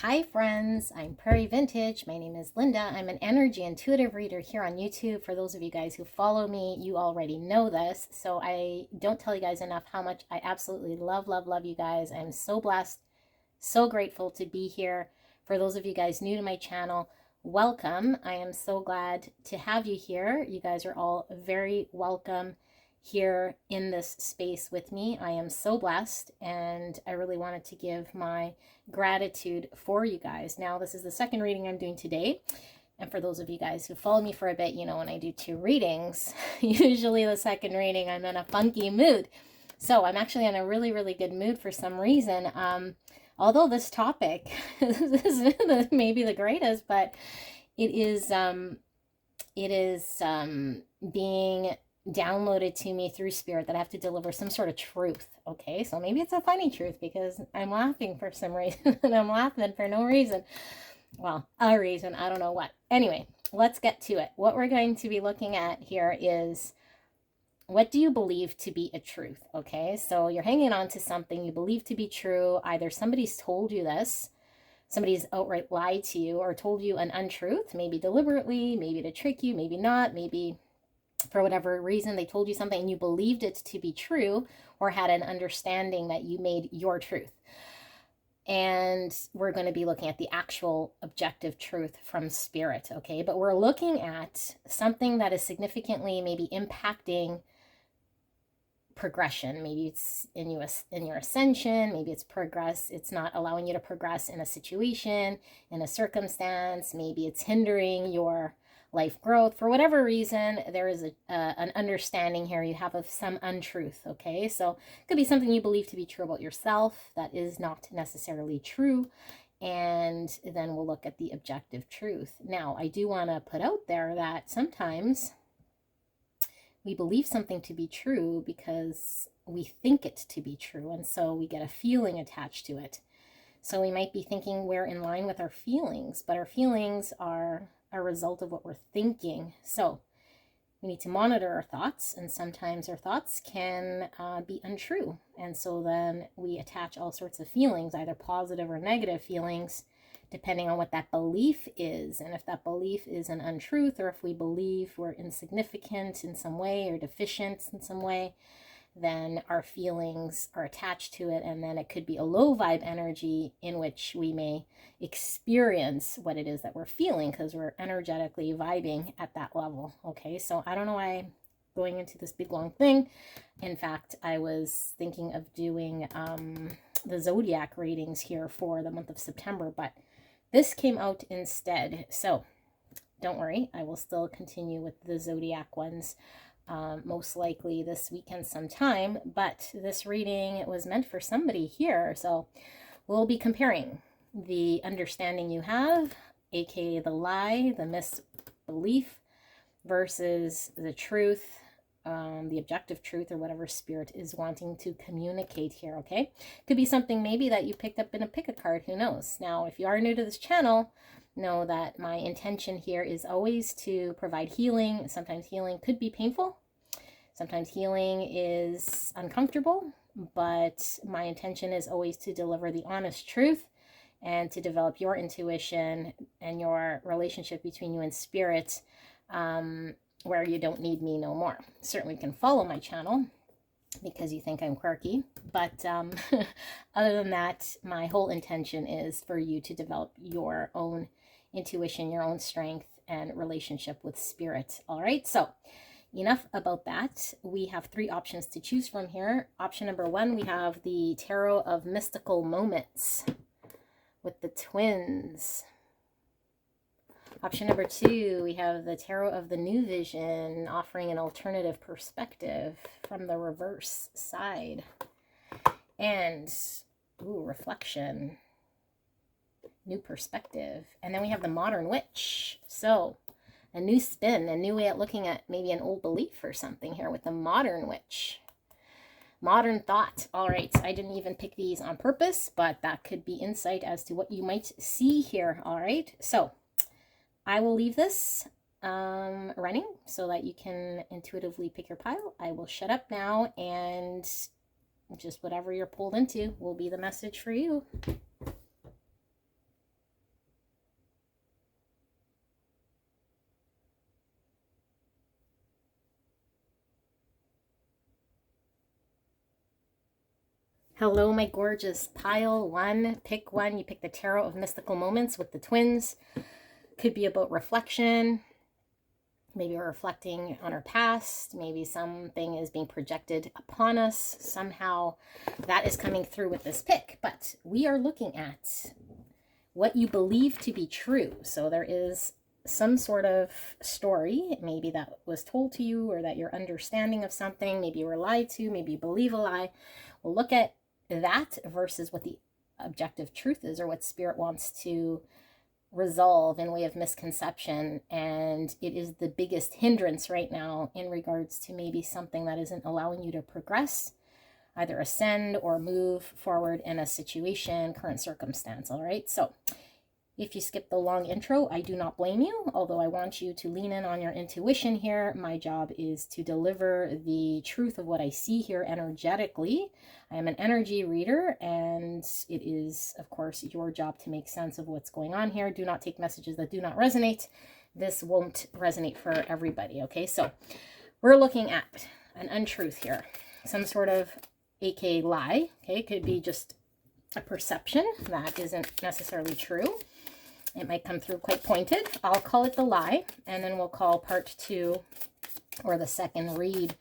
Hi friends, I'm Prairie Vintage. My name is Linda. I'm an energy intuitive reader here on YouTube. For those of you guys who follow me, you already know this. So I don't tell you guys enough how much I absolutely love you guys. I'm so blessed, so grateful to be here. For those of you guys new to my channel, welcome. I am so glad to have you here. You guys are all very welcome here in this space with me. I am so blessed, and I really wanted to give my gratitude for you guys. Now, this is the second reading I'm doing today. And for those of you guys who follow me for a bit, you know when I do two readings, usually the second reading I'm in a funky mood. So I'm actually in a really good mood for some reason. Although this topic is maybe the greatest, but it is being downloaded to me through spirit that I have to deliver some sort of truth. Okay, so maybe it's a funny truth because I'm laughing for some reason and I'm laughing for no reason. Well, a reason, I don't know what. Anyway, let's get to it. What we're going to be looking at here is, what do you believe to be a truth? Okay, so you're hanging on to something you believe to be true. Either somebody's told you this, somebody's outright lied to you, or told you an untruth, maybe deliberately, maybe to trick you, maybe not, maybe for whatever reason they told you something and you believed it to be true, or had an understanding that you made your truth. And we're going to be looking at the actual objective truth from spirit, okay? But we're looking at something that is significantly maybe impacting progression. Maybe it's in your ascension, maybe it's not allowing you to progress in a situation, in a circumstance, maybe it's hindering your life growth. For whatever reason, there is an understanding here you have of some untruth, okay? So it could be something you believe to be true about yourself that is not necessarily true, and then we'll look at the objective truth. Now, I do want to put out there that sometimes we believe something to be true because we think it to be true, and so we get a feeling attached to it. So we might be thinking we're in line with our feelings, but our feelings are a result of what we're thinking. So we need to monitor our thoughts, and sometimes our thoughts can be untrue. And so then we attach all sorts of feelings, either positive or negative feelings, depending on what that belief is. And if that belief is an untruth, or if we believe we're insignificant in some way or deficient in some way, then our feelings are attached to it, and then it could be a low vibe energy in which we may experience what it is that we're feeling because we're energetically vibing at that level. Okay, so I don't know why I'm going into this big long thing. In fact, I was thinking of doing the zodiac readings here for the month of September, but this came out instead. So don't worry, I will still continue with the zodiac ones. Most likely this weekend sometime, but this reading was meant for somebody here. So we'll be comparing the understanding you have, aka the lie, the misbelief, versus the truth, the objective truth, or whatever spirit is wanting to communicate here, okay? Could be something maybe that you picked up in a pick-a-card, who knows? Now, if you are new to this channel, know that my intention here is always to provide healing. Sometimes healing could be painful. Sometimes healing is uncomfortable, but my intention is always to deliver the honest truth and to develop your intuition and your relationship between you and spirit, where you don't need me no more. Certainly can follow my channel because you think I'm quirky, but other than that, my whole intention is for you to develop your own intuition, your own strength, and relationship with spirit. All right, so enough about that. We have three options to choose from here. Option number one, we have the Tarot of Mystical Moments with the twins. Option number two, we have the Tarot of the New Vision, offering an alternative perspective from the reverse side. And, ooh, reflection, new perspective. And then we have the Modern Witch. So a new spin, a new way at looking at maybe an old belief or something here with the Modern Witch. Modern thought. All right, I didn't even pick these on purpose, but that could be insight as to what you might see here. All right, so I will leave this running so that you can intuitively pick your pile. I will shut up now, and just whatever you're pulled into will be the message for you. Hello, my gorgeous pile one. Pick one. You pick the Tarot of Mystical Moments with the twins. Could be about reflection. Maybe we're reflecting on our past. Maybe something is being projected upon us. Somehow that is coming through with this pick. But we are looking at what you believe to be true. So there is some sort of story, maybe that was told to you, or that your understanding of something, maybe you were lied to, maybe you believe a lie. We'll look at that versus what the objective truth is, or what Spirit wants to resolve in way of misconception. And it is the biggest hindrance right now in regards to maybe something that isn't allowing you to progress, either ascend or move forward in a situation, current circumstance. All right, so if you skip the long intro, I do not blame you, although I want you to lean in on your intuition here. My job is to deliver the truth of what I see here energetically. I am an energy reader, and it is, of course, your job to make sense of what's going on here. Do not take messages that do not resonate. This won't resonate for everybody, okay? So we're looking at an untruth here, some sort of aka lie, okay? It could be just a perception that isn't necessarily true. It might come through quite pointed. I'll call it the lie, and then we'll call part two, or the second read,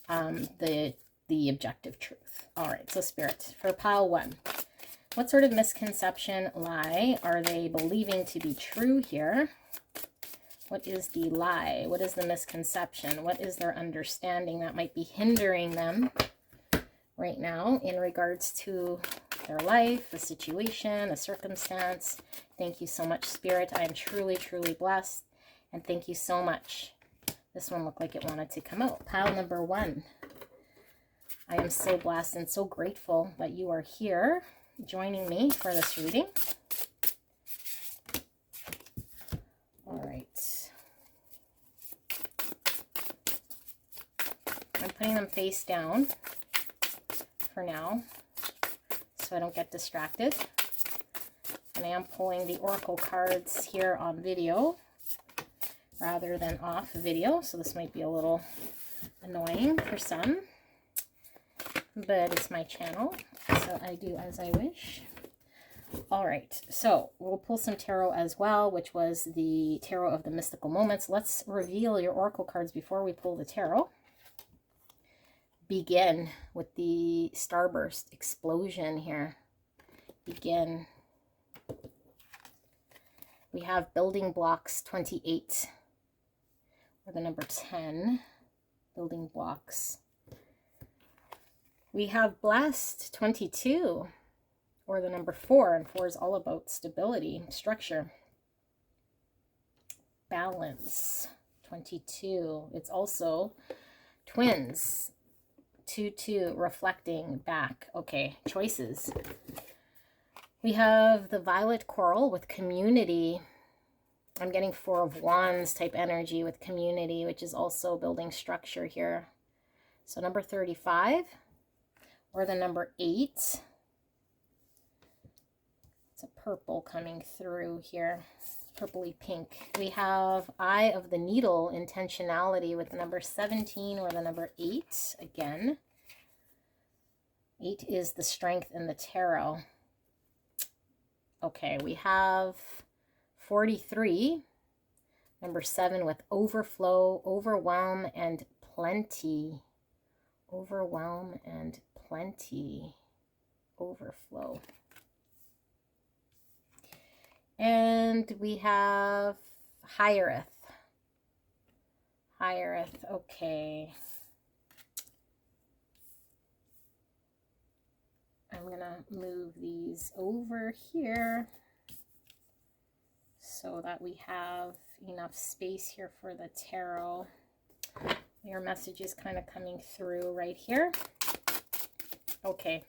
the objective truth. All right, so Spirit, for pile one, what sort of misconception, lie are they believing to be true here? What is the lie? What is the misconception? What is their understanding that might be hindering them right now in regards to their life, a situation, a circumstance? Thank you so much, Spirit. I am truly, truly blessed. And thank you so much. This one looked like it wanted to come out. Pile number one. I am so blessed and so grateful that you are here joining me for this reading. All right. I'm putting them face down for now, so I don't get distracted. And I am pulling the oracle cards here on video rather than off video, so this might be a little annoying for some, but it's my channel, so I do as I wish. All right, so we'll pull some tarot as well, which was the Tarot of the Mystical Moments. Let's reveal your oracle cards before we pull the tarot. Begin with the starburst explosion here. Begin. We have building blocks 28, or the number 10, building blocks. We have blessed 22, or the number 4, and 4 is all about stability, structure, balance, 22. It's also twins, 2-2, reflecting back. Okay, choices. We have the violet coral with community. I'm getting 4 of Wands type energy with community, which is also building structure here. So number 35, or the number 8. It's a purple coming through here, purpley pink. We have Eye of the Needle, intentionality, with the number 17, or the number 8 again. 8 is the strength in the tarot. Okay, we have 43, number 7, with overflow, overwhelm, and plenty. Overwhelm and plenty. Overflow. And we have Hiereth. Hiereth, okay. I'm going to move these over here so that we have enough space here for the tarot. Your message is kind of coming through right here. Okay.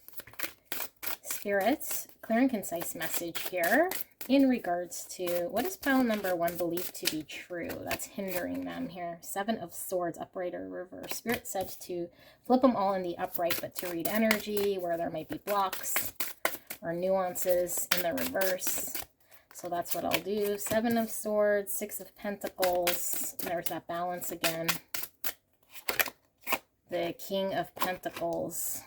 Spirits, clear and concise message here in regards to what is pile number 1 believed to be true that's hindering them here. 7 of Swords, upright or reverse. Spirit said to flip them all in the upright, but to read energy where there might be blocks or nuances in the reverse. So that's what I'll do. 7 of Swords, 6 of Pentacles. There's that balance again. The King of Pentacles.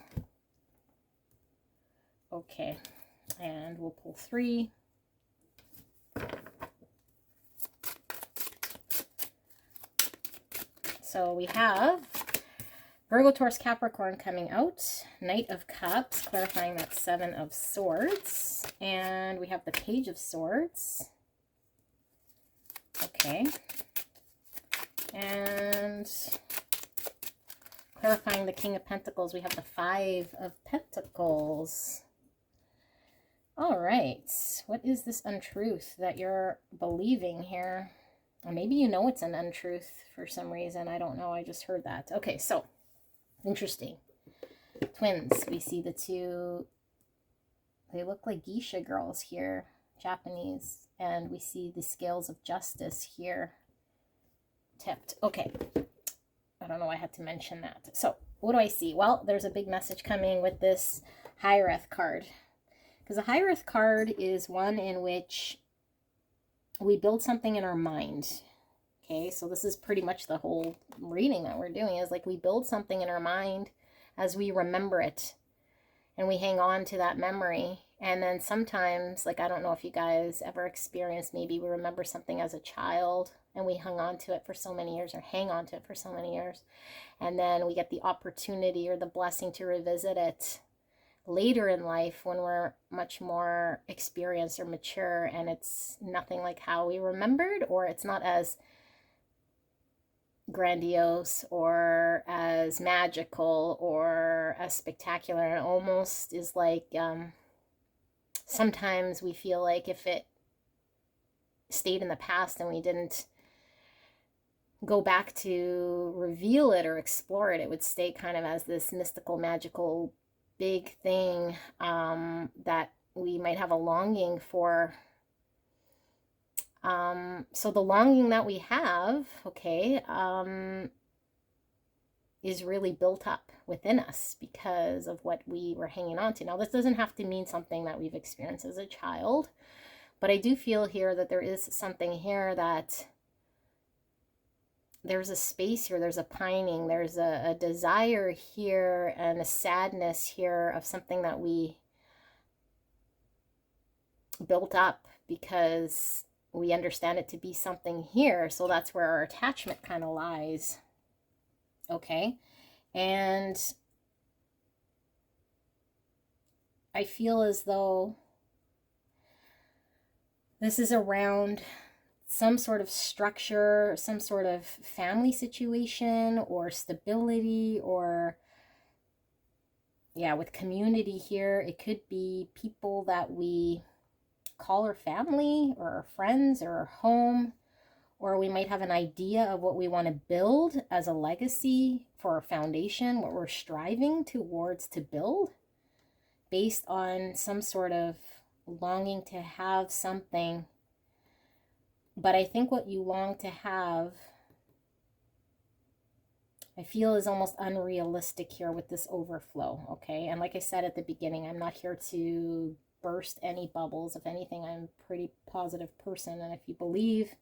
Okay, and we'll pull 3. So we have Virgo, Taurus, Capricorn coming out. Knight of Cups, clarifying that 7 of Swords. And we have the Page of Swords. Okay. And clarifying the King of Pentacles, we have the 5 of Pentacles. All right. What is this untruth that you're believing here? Or maybe you know it's an untruth for some reason. I don't know. I just heard that. Okay, so interesting. Twins. We see the 2. They look like geisha girls here. Japanese. And we see the scales of justice here. Tipped. Okay. I don't know why I had to mention that. So, what do I see? Well, there's a big message coming with this High-Earth card. Because the High-Earth card is one in which we build something in our mind. Okay, so this is pretty much the whole reading that we're doing, is like we build something in our mind as we remember it. And we hang on to that memory. And then sometimes, like, I don't know if you guys ever experienced, maybe we remember something as a child and we hung on to it for so many years, or hang on to it for so many years. And then we get the opportunity or the blessing to revisit it later in life when we're much more experienced or mature, and it's nothing like how we remembered, or it's not as grandiose or as magical or as spectacular. It almost is like sometimes we feel like if it stayed in the past and we didn't go back to reveal it or explore it, it would stay kind of as this mystical, magical, big thing that we might have a longing for. So the longing that we have, okay, is really built up within us because of what we were hanging on to. Now, this doesn't have to mean something that we've experienced as a child, but I do feel here that there is something here that there's a space here, there's a pining, there's a desire here and a sadness here of something that we built up because we understand it to be something here. So that's where our attachment kind of lies. Okay. And I feel as though this is around some sort of structure, some sort of family situation or stability, or yeah, with community here, it could be people that we call our family or our friends or our home, or we might have an idea of what we want to build as a legacy for our foundation, what we're striving towards to build based on some sort of longing to have something. But I think what you long to have, I feel, is almost unrealistic here with this overflow, okay? And like I said at the beginning, I'm not here to burst any bubbles. If anything, I'm a pretty positive person. And if you believe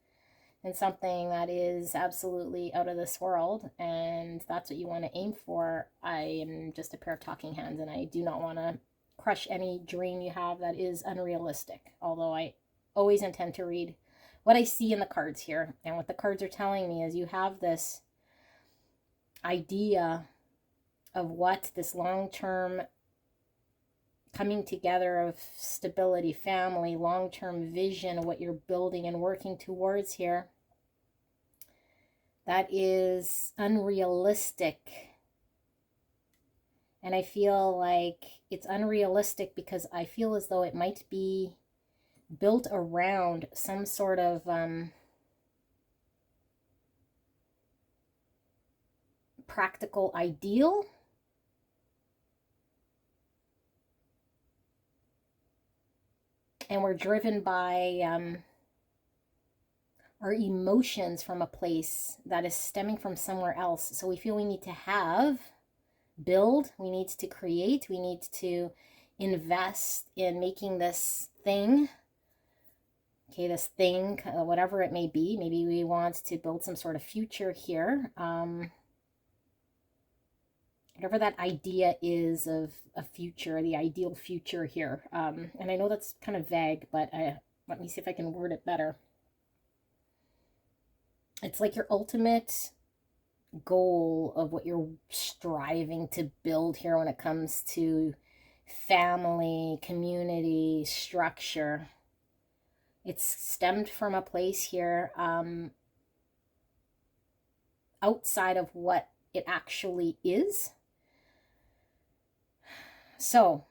in something that is absolutely out of this world and that's what you want to aim for, I am just a pair of talking hands, and I do not want to crush any dream you have that is unrealistic. Although I always intend to read what I see in the cards here. And what the cards are telling me is you have this idea of what this long-term coming together of stability, family, long-term vision of what you're building and working towards here. That is unrealistic. And I feel like it's unrealistic because I feel as though it might be built around some sort of practical ideal. And we're driven by our emotions from a place that is stemming from somewhere else. So we feel we need to have, build, we need to create, we need to invest in making this thing. Okay, this thing, whatever it may be. Maybe we want to build some sort of future here. whatever that idea is of a future, the ideal future here. And I know that's kind of vague, but let me see if I can word it better. It's like your ultimate goal of what you're striving to build here when it comes to family, community, structure. It's stemmed from a place here outside of what it actually is. So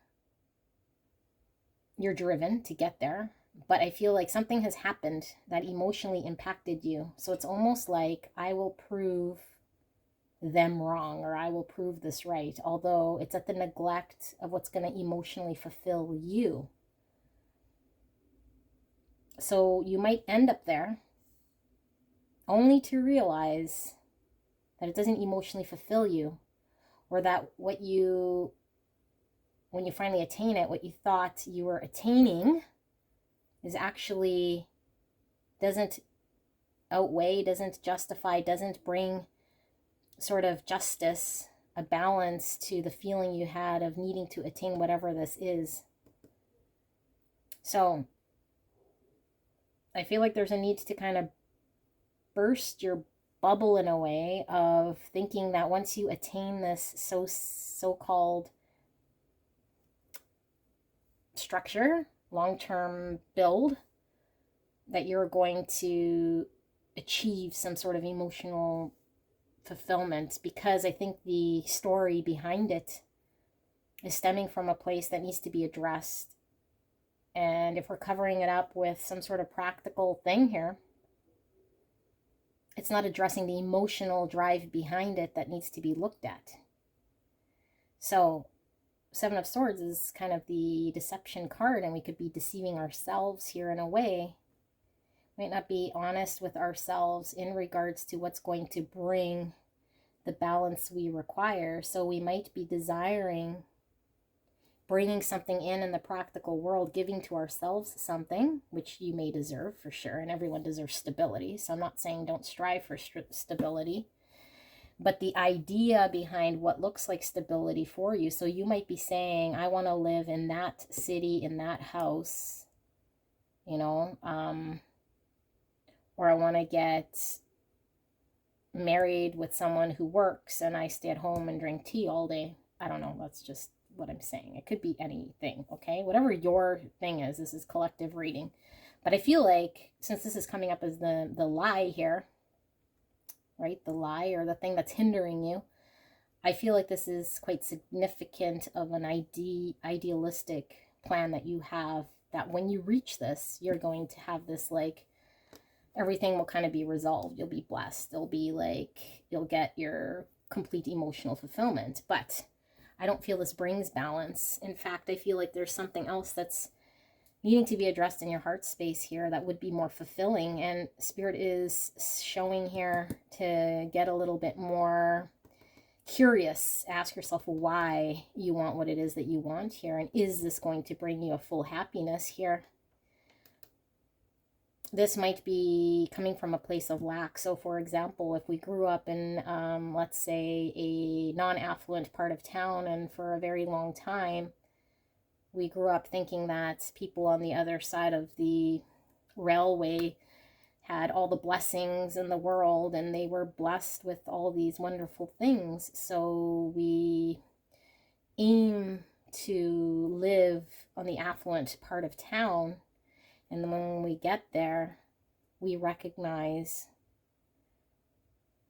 you're driven to get there, but I feel like something has happened that emotionally impacted you. So it's almost like, I will prove them wrong, or I will prove this right, although it's at the neglect of what's going to emotionally fulfill you. So you might end up there only to realize that it doesn't emotionally fulfill you, or that what you, when you finally attain it, what you thought you were attaining is actually doesn't outweigh, doesn't justify, doesn't bring sort of justice, a balance to the feeling you had of needing to attain whatever this is. So I feel like there's a need to kind of burst your bubble in a way of thinking that once you attain this so-called structure, long-term build, that you're going to achieve some sort of emotional fulfillment, because I think the story behind it is stemming from a place that needs to be addressed. And if we're covering it up with some sort of practical thing here, it's not addressing the emotional drive behind it that needs to be looked at. So Seven of Swords is kind of the deception card, and we could be deceiving ourselves here in a way. We might not be honest with ourselves in regards to what's going to bring the balance we require. So we might be desiring bringing something in the practical world, giving to ourselves something, which you may deserve for sure, and everyone deserves stability. So I'm not saying don't strive for stability, but the idea behind what looks like stability for you. So you might be saying, I want to live in that city, in that house, you know, or I want to get married with someone who works and I stay at home and drink tea all day. I don't know. That's just what I'm saying. It could be anything, okay? Whatever your thing is, this is collective reading. But I feel like, since this is coming up as the lie here, right? The lie, or the thing that's hindering you, I feel like this is quite significant of an idealistic plan that you have, that when you reach this, you're going to have this, like, everything will kind of be resolved. You'll be blessed. It'll be like, you'll get your complete emotional fulfillment. But I don't feel this brings balance. In fact, I feel like there's something else that's needing to be addressed in your heart space here that would be more fulfilling. And Spirit is showing here to get a little bit more curious. Ask yourself why you want what it is that you want here. And is this going to bring you a full happiness here? This might be coming from a place of lack. So for example, if we grew up in, let's say, a non-affluent part of town, and for a very long time, we grew up thinking that people on the other side of the railway had all the blessings in the world, and they were blessed with all these wonderful things. So we aim to live on the affluent part of town. And then when we get there, we recognize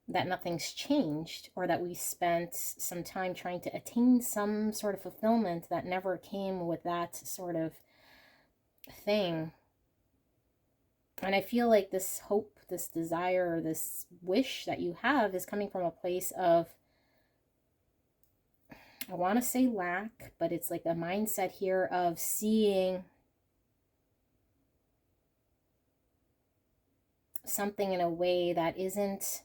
that nothing's changed, or that we spent some time trying to attain some sort of fulfillment that never came with that sort of thing. And I feel like this hope, this desire, this wish that you have is coming from a place of, I want to say lack, but it's like a mindset here of seeing something in a way that isn't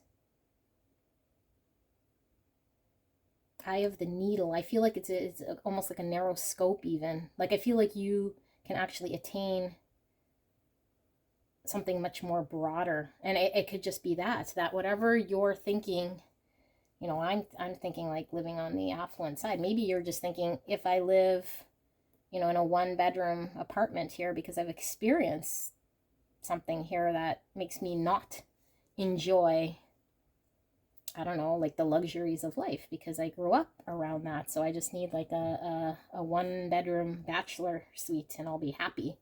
eye of the needle. I feel like it's almost like a narrow scope even. Like I feel like you can actually attain something much more broader. And it could just be that whatever you're thinking, You know, I'm thinking like living on the affluent side. Maybe you're just thinking, if I live, you know, in a 1-bedroom apartment here because I've experienced something here that makes me not enjoy, I don't know, like the luxuries of life because I grew up around that. So I just need like a 1-bedroom bachelor suite and I'll be happy,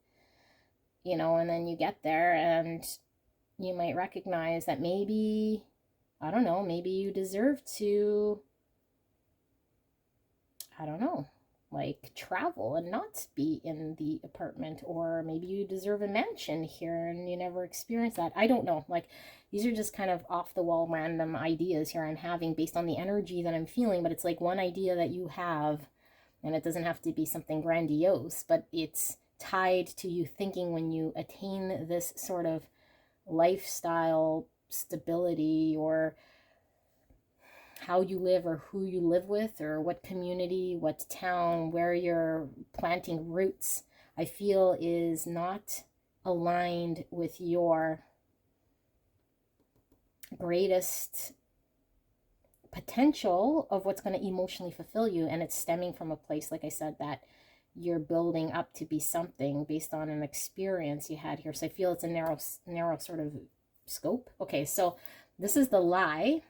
you know. And then you get there and you might recognize that maybe, I don't know, maybe you deserve to, I don't know, like travel and not be in the apartment, or maybe you deserve a mansion here and you never experienced that. I don't know. Like, these are just kind of off the wall random ideas here I'm having based on the energy that I'm feeling, but it's like one idea that you have, and it doesn't have to be something grandiose, but it's tied to you thinking when you attain this sort of lifestyle stability, or how you live, or who you live with, or what community, what town, where you're planting roots, I feel is not aligned with your greatest potential of what's going to emotionally fulfill you. And it's stemming from a place, like I said, that you're building up to be something based on an experience you had here. So I feel it's a narrow sort of scope. Okay, so this is the lie,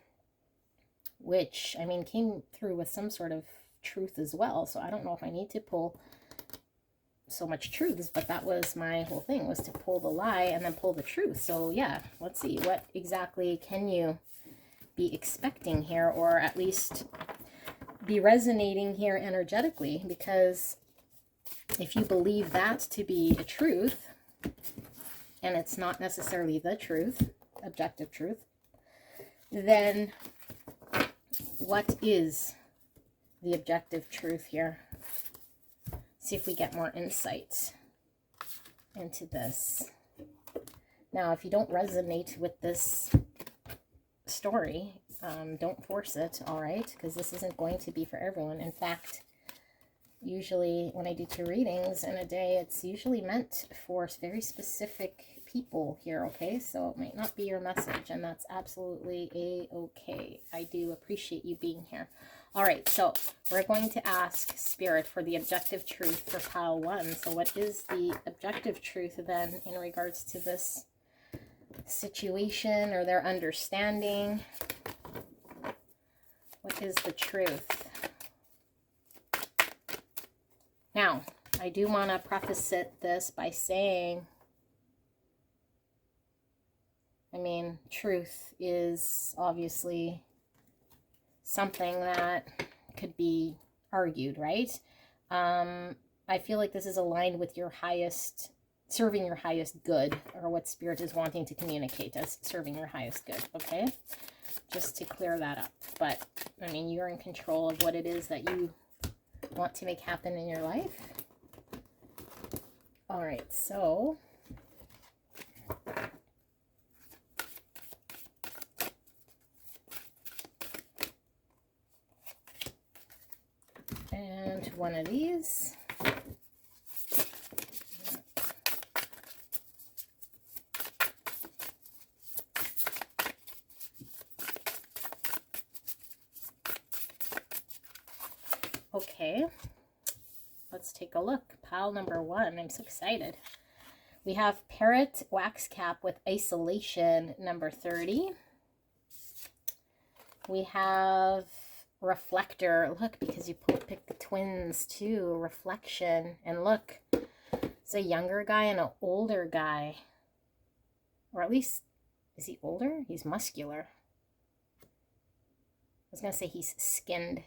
which, I mean, came through with some sort of truth as well. So I don't know if I need to pull so much truths, but that was my whole thing, was to pull the lie and then pull the truth. So yeah, let's see, what exactly can you be expecting here, or at least be resonating here energetically? Because if you believe that to be a truth, and it's not necessarily the truth, objective truth, then what is the objective truth here? See if we get more insight into this. Now, if you don't resonate with this story, don't force it, all right? Because this isn't going to be for everyone. In fact, usually when I do 2 readings in a day, it's usually meant for very specific people here, okay? So it might not be your message, and that's absolutely a-okay. I do appreciate you being here. All right, so we're going to ask Spirit for the objective truth for pile 1. So what is the objective truth then in regards to this situation, or their understanding? What is the truth? Now, I do want to preface this by saying, I mean, truth is obviously something that could be argued, right? I feel like this is aligned with your highest, serving your highest good, or what Spirit is wanting to communicate as serving your highest good, okay? Just to clear that up. But, I mean, you're in control of what it is that you want to make happen in your life. All right, so and one of these. Okay, let's take a look. Pile number 1. I'm so excited. We have Parrot Wax Cap with Isolation, number 30. We have Reflector. Look, because you picked the twins too. Reflection. And look, it's a younger guy and an older guy. Or at least, is he older? He's muscular. I was going to say he's skinned.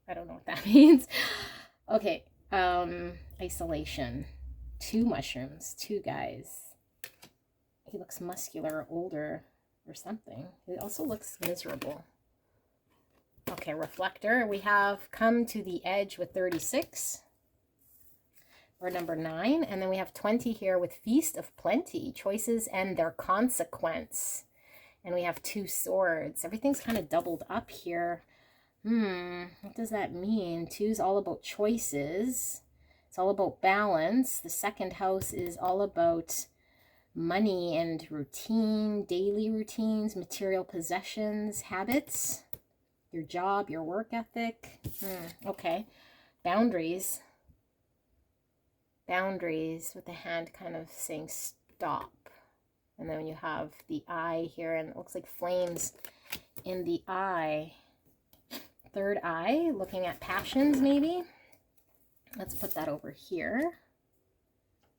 I don't know what that means. Okay, isolation. 2 mushrooms, 2 guys. He looks muscular, older, or something. He also looks miserable. Okay, reflector. We have Come to the Edge with 36. Or number 9. And then we have 20 here with Feast of Plenty. Choices and their consequence. And we have 2 swords. Everything's kind of doubled up here. What does that mean? 2 is all about choices. It's all about balance. The 2nd house is all about money and routine, daily routines, material possessions, habits. your job, your work ethic. Okay. Boundaries. Boundaries with the hand kind of saying stop. And then you have the eye here, and it looks like flames in the eye. Third eye, looking at passions maybe. Let's put that over here.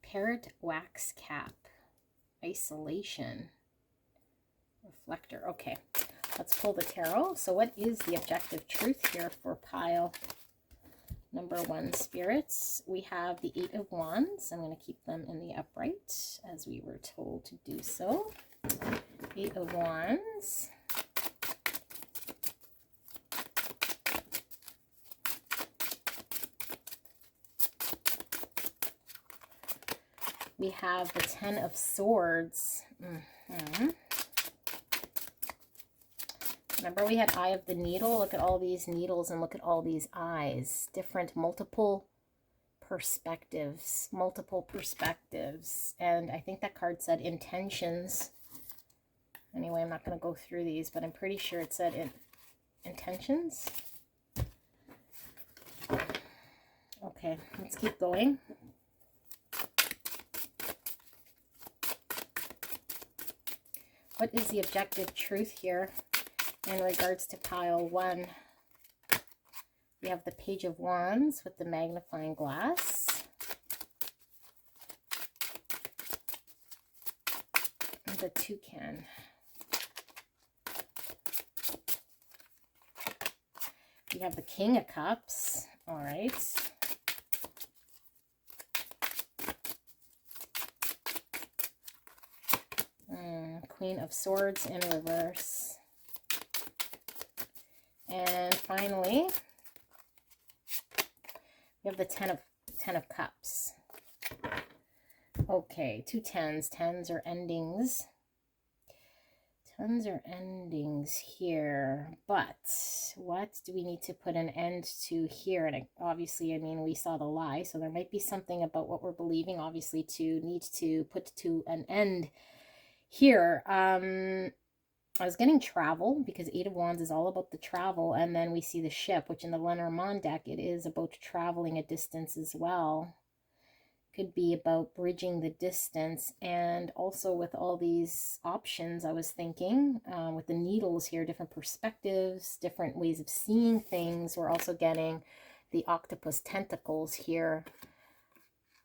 Parrot wax cap. Isolation. Reflector. Okay, let's pull the tarot. So what is the objective truth here for pile number 1, spirits? We have the 8 of Wands. I'm going to keep them in the upright as we were told to do so. 8 of Wands. We have the 10 of Swords. Remember we had Eye of the Needle? Look at all these needles and look at all these eyes. Different, multiple perspectives. Multiple perspectives. And I think that card said intentions. Anyway, I'm not going to go through these, but I'm pretty sure it said intentions. Okay, let's keep going. What is the objective truth here in regards to pile 1? We have the Page of Wands with the magnifying glass. And the toucan. We have the King of Cups. All right. Queen of Swords in reverse. And finally, we have the 10 of Cups. Okay, 2 10s. 10s are endings. 10s are endings here. But what do we need to put an end to here? And obviously, I mean, we saw the lie. So there might be something about what we're believing, obviously, to need to put to an end here. I was getting travel, because 8 of Wands is all about the travel, and then we see the ship, which in the Lenormand deck, it is about traveling a distance as well. Could be about bridging the distance. And also with all these options, I was thinking, with the needles here, different perspectives, different ways of seeing things. We're also getting the octopus tentacles here.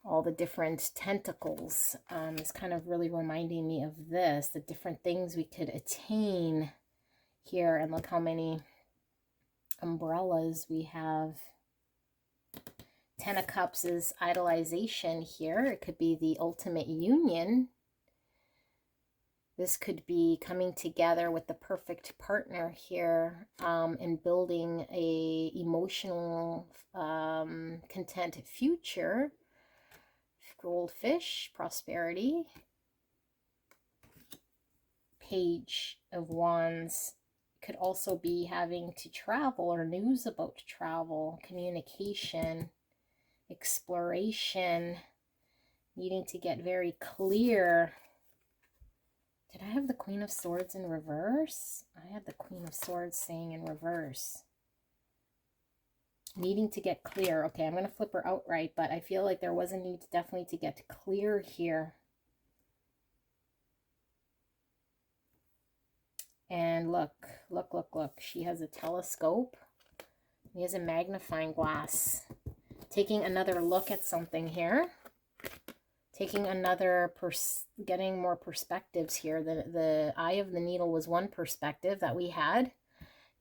All the different tentacles is kind of really reminding me of this, the different things we could attain here. And look how many umbrellas we have. 10 of Cups is idolization here. It could be the ultimate union. This could be coming together with the perfect partner here, and building a emotional, content future. Goldfish, prosperity. Page of Wands could also be having to travel, or news about travel, communication, exploration, needing to get very clear. Did I have the Queen of Swords in reverse? I had the Queen of Swords saying in reverse. Needing to get clear. Okay, I'm going to flip her outright, but I feel like there was a need definitely to get clear here. And look. She has a telescope. He has a magnifying glass. Taking another look at something here. Taking another, getting more perspectives here. The Eye of the Needle was one perspective that we had.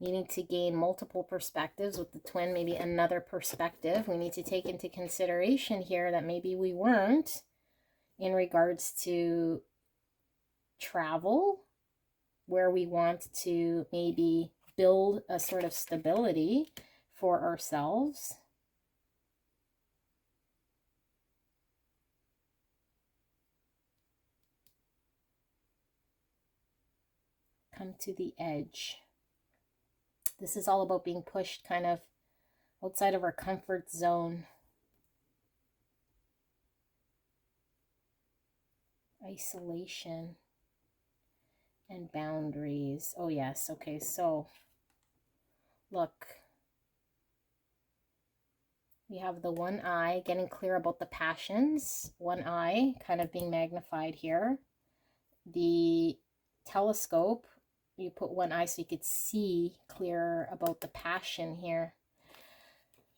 Needing to gain multiple perspectives with the twin, maybe another perspective. We need to take into consideration here that maybe we weren't in regards to travel, where we want to maybe build a sort of stability for ourselves. Come to the edge. This is all about being pushed kind of outside of our comfort zone. Isolation and boundaries. Oh yes, okay, so Look, we have the one eye, getting clear about the passions. One eye kind of being magnified here. The telescope, you put one eye so you could see clearer about the passion here.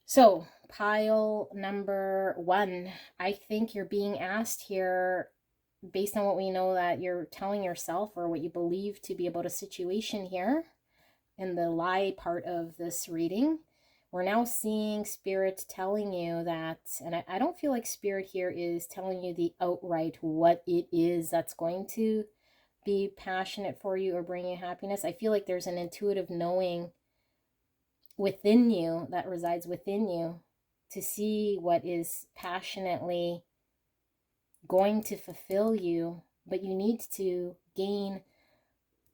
So pile number 1, I think you're being asked here, based on what we know that you're telling yourself or what you believe to be about a situation here in the lie part of this reading. We're now seeing Spirit telling you that, and I don't feel like Spirit here is telling you the outright what it is that's going to be passionate for you or bring you happiness. I feel like there's an intuitive knowing within you that resides within you to see what is passionately going to fulfill you, but you need to gain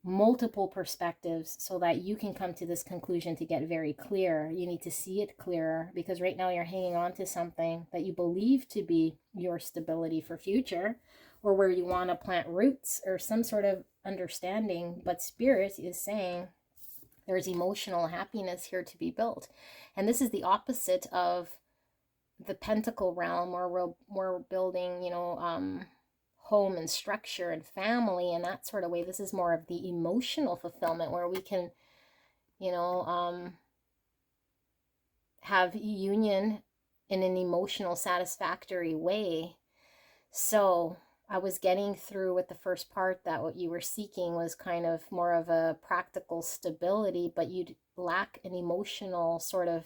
multiple perspectives so that you can come to this conclusion to get very clear. You need to see it clearer, because right now you're hanging on to something that you believe to be your stability for future, or where you want to plant roots or some sort of understanding. But Spirit is saying there's emotional happiness here to be built. And this is the opposite of the Pentacle realm, where we're building, home and structure and family and that sort of way. This is more of the emotional fulfillment, where we can, have union in an emotional satisfactory way. So I was getting through with the first part that what you were seeking was kind of more of a practical stability, but you'd lack an emotional sort of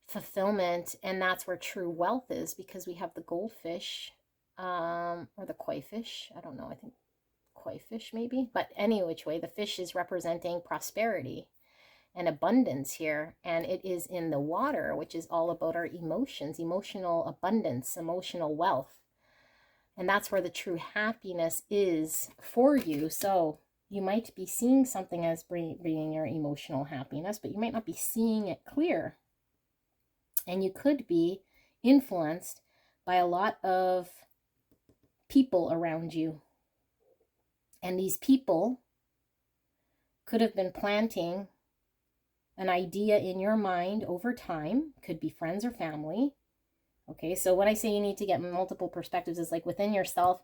fulfillment. And that's where true wealth is, because we have the goldfish, or the koi fish. I don't know. I think koi fish maybe. But any which way, the fish is representing prosperity and abundance here. And it is in the water, which is all about our emotions, emotional abundance, emotional wealth. And that's where the true happiness is for you. So you might be seeing something as bringing your emotional happiness, but you might not be seeing it clear. And you could be influenced by a lot of people around you. And these people could have been planting an idea in your mind over time, could be friends or family. Okay, so when I say you need to get multiple perspectives, is like within yourself,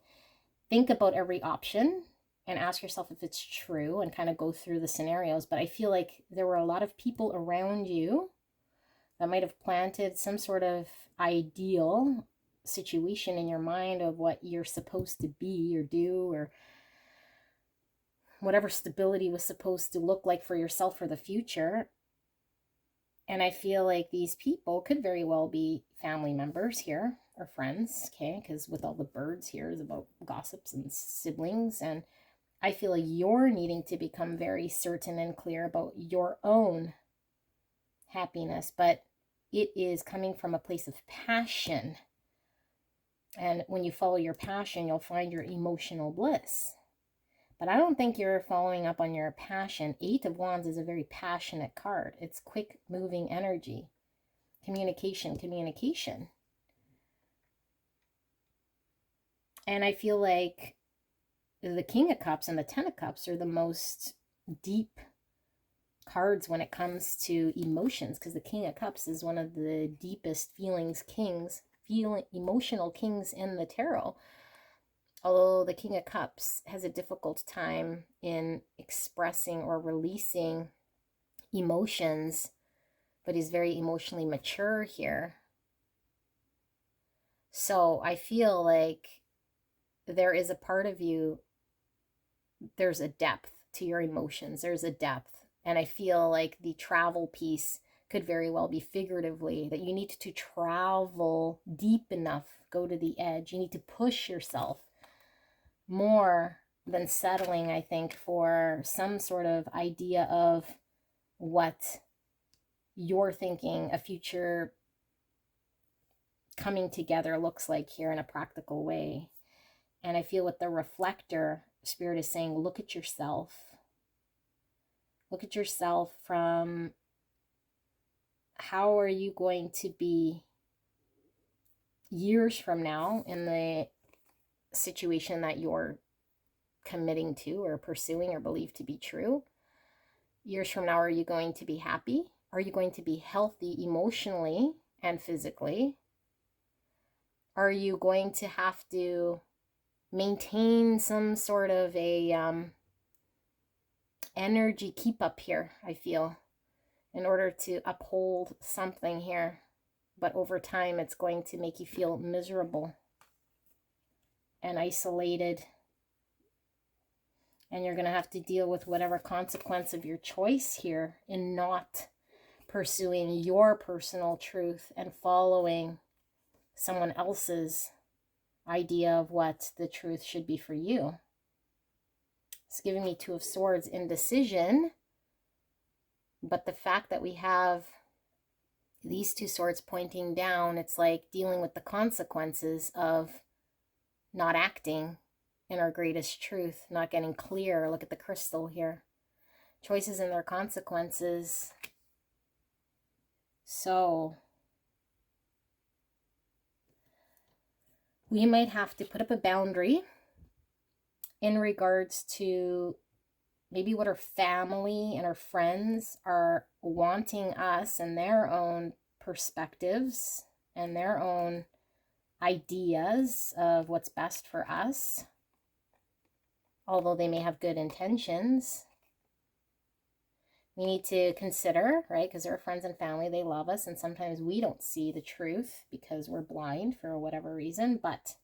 think about every option and ask yourself if it's true and kind of go through the scenarios. But I feel like there were a lot of people around you that might have planted some sort of ideal situation in your mind of what you're supposed to be or do, or whatever stability was supposed to look like for yourself for the future. And I feel like these people could very well be family members here or friends, okay? Because with all the birds here is about gossips and siblings. And I feel like you're needing to become very certain and clear about your own happiness, but it is coming from a place of passion. And when you follow your passion, you'll find your emotional bliss. But I don't think you're following up on your passion. 8 of Wands is a very passionate card. It's quick moving energy. Communication. And I feel like the King of Cups and the 10 of Cups are the most deep cards when it comes to emotions, because the King of Cups is one of the deepest emotional kings in the tarot. Although the King of Cups has a difficult time in expressing or releasing emotions, but he's very emotionally mature here. So I feel like there is a part of you, there's a depth to your emotions, there's a depth. And I feel like the travel piece could very well be figuratively, that you need to travel deep enough, go to the edge. You need to push yourself more than settling, I think, for some sort of idea of what you're thinking a future coming together looks like here in a practical way. And I feel with the reflector, Spirit is saying, look at yourself. Look at yourself from how are you going to be years from now in the situation that you're committing to or pursuing or believe to be true. years from now, are you going to be happy? Are you going to be healthy emotionally and physically? Are you going to have to maintain some sort of a energy keep up here, I feel, in order to uphold something here? But over time, it's going to make you feel miserable and isolated. And you're going to have to deal with whatever consequence of your choice here in not pursuing your personal truth and following someone else's idea of what the truth should be for you. It's giving me Two of Swords, indecision. But the fact that we have these two swords pointing down, it's like dealing with the consequences of not acting in our greatest truth, not getting clear. Look at the crystal here. Choices and their consequences. So we might have to put up a boundary in regards to maybe what our family and our friends are wanting us and their own perspectives and their own ideas of what's best for us. Although they may have good intentions, we need to consider, right? Because they're friends and family, they love us, and sometimes we don't see the truth because we're blind for whatever reason, but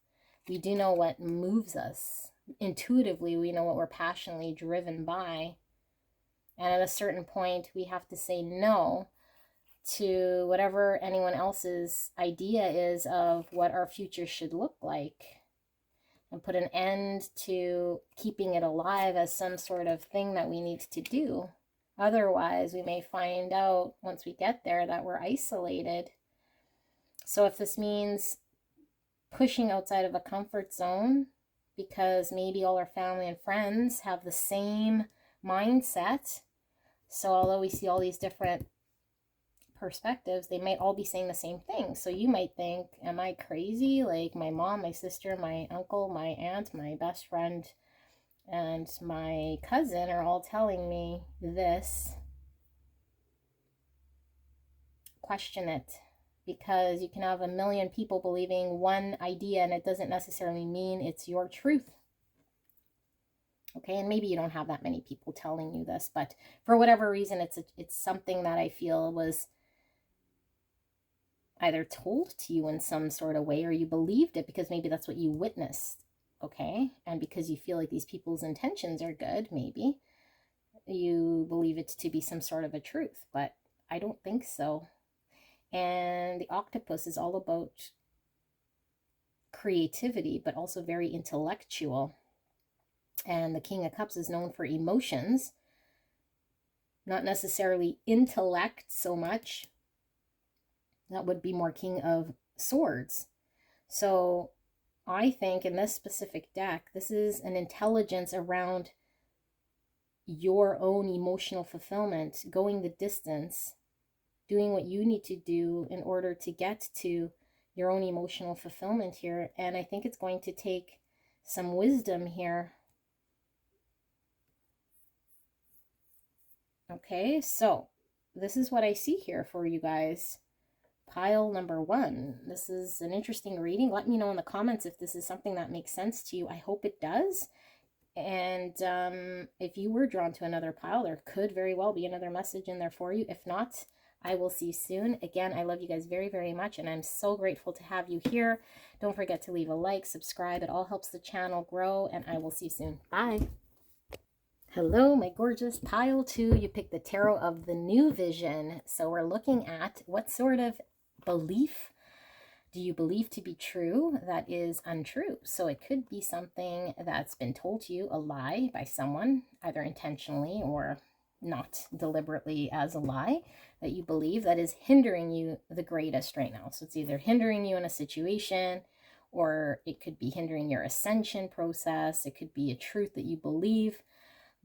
we do know what moves us. Intuitively, we know what we're passionately driven by. And at a certain point, we have to say no to whatever anyone else's idea is of what our future should look like, and put an end to keeping it alive as some sort of thing that we need to do. Otherwise, we may find out once we get there that we're isolated. So if this means pushing outside of a comfort zone, because maybe all our family and friends have the same mindset, so although we see all these different perspectives, they might all be saying the same thing. So you might think, am I crazy? Like my mom, my sister, my uncle, my aunt, my best friend, and my cousin are all telling me this. Question it, because you can have a million people believing one idea and it doesn't necessarily mean it's your truth. Okay, and maybe you don't have that many people telling you this, but for whatever reason, it's something that I feel was either told to you in some sort of way, or you believed it because maybe that's what you witnessed, okay? And because you feel like these people's intentions are good, maybe you believe it to be some sort of a truth, but I don't think so. And the octopus is all about creativity, but also very intellectual. And the King of Cups is known for emotions, not necessarily intellect so much. That would be more King of Swords. So I think in this specific deck, this is an intelligence around your own emotional fulfillment, going the distance, doing what you need to do in order to get to your own emotional fulfillment here. And I think it's going to take some wisdom here. Okay, so this is what I see here for you guys. Pile number 1. This is an interesting reading. Let me know in the comments if this is something that makes sense to you. I hope it does. And if you were drawn to another pile, there could very well be another message in there for you. If not, I will see you soon. Again, I love you guys very, very much, and I'm so grateful to have you here. Don't forget to leave a like, subscribe. It all helps the channel grow, and I will see you soon. Bye. Hello, my gorgeous pile 2. You picked the Tarot of the New Vision. So we're looking at what sort of belief do you believe to be true that is untrue? So it could be something that's been told to you, a lie by someone, either intentionally or not deliberately as a lie, that you believe that is hindering you the greatest right now. So it's either hindering you in a situation, or it could be hindering your ascension process. It could be a truth that you believe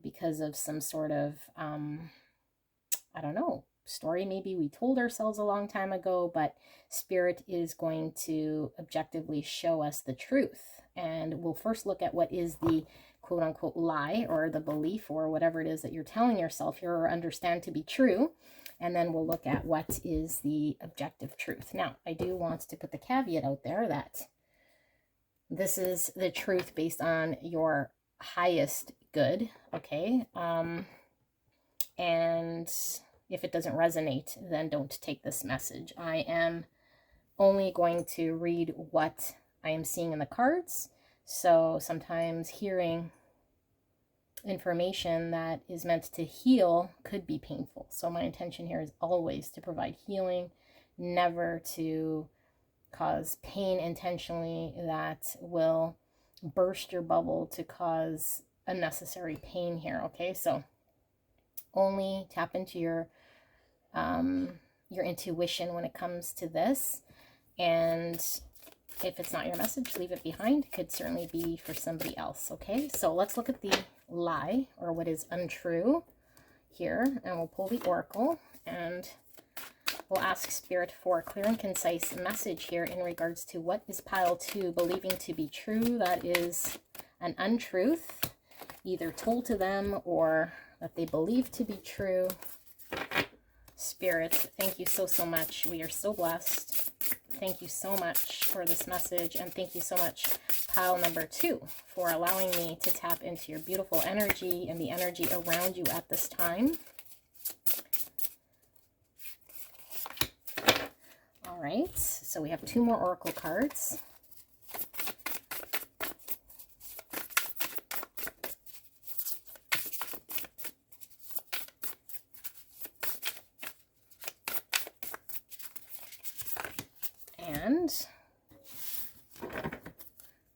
because of some sort of, I don't know, story maybe we told ourselves a long time ago, but Spirit is going to objectively show us the truth. And we'll first look at what is the quote unquote lie, or the belief, or whatever it is that you're telling yourself or understand to be true. And then we'll look at what is the objective truth. Now, I do want to put the caveat out there that this is the truth based on your highest good, okay? And if it doesn't resonate, then don't take this message. I am only going to read what I am seeing in the cards. So sometimes hearing information that is meant to heal could be painful. So my intention here is always to provide healing, never to cause pain intentionally that will burst your bubble to cause unnecessary pain here. Okay, so only tap into your intuition when it comes to this. And if it's not your message, leave it behind. It could certainly be for somebody else. Okay, so let's look at the lie, or what is untrue here, and we'll pull the oracle, and we'll ask Spirit for a clear and concise message here in regards to what is pile 2 believing to be true that is an untruth, either told to them or that they believe to be true. Spirit, thank you so much. We are so blessed. Thank you so much for this message, and thank you so much, pile number 2, for allowing me to tap into your beautiful energy and the energy around you at this time. All right, so we have 2 more oracle cards. And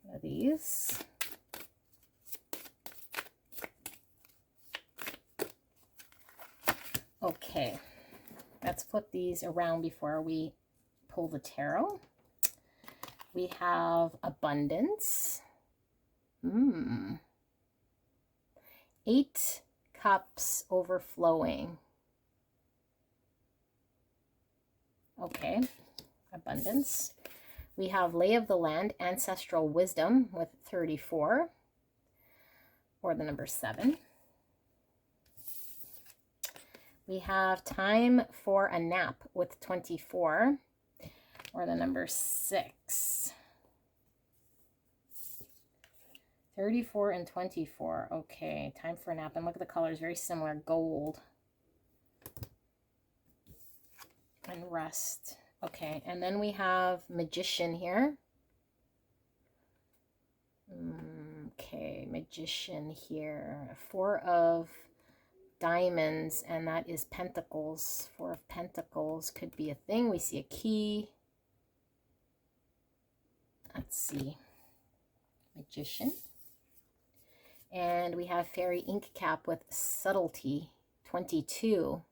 one of these. Okay, let's flip these around before we pull the tarot. We have abundance. 8 cups overflowing. Okay, abundance. We have lay of the land, ancestral wisdom with 34, or the number 7. We have time for a nap with 24, or the number 6. 34 and 24. Okay, time for a nap. And look at the colors, very similar. Gold and rust. Okay, and then we have magician here. Okay, magician here. 4 of diamonds, and that is pentacles. 4 of pentacles could be a thing. We see a key. Let's see. Magician. And we have fairy ink cap with subtlety. 22.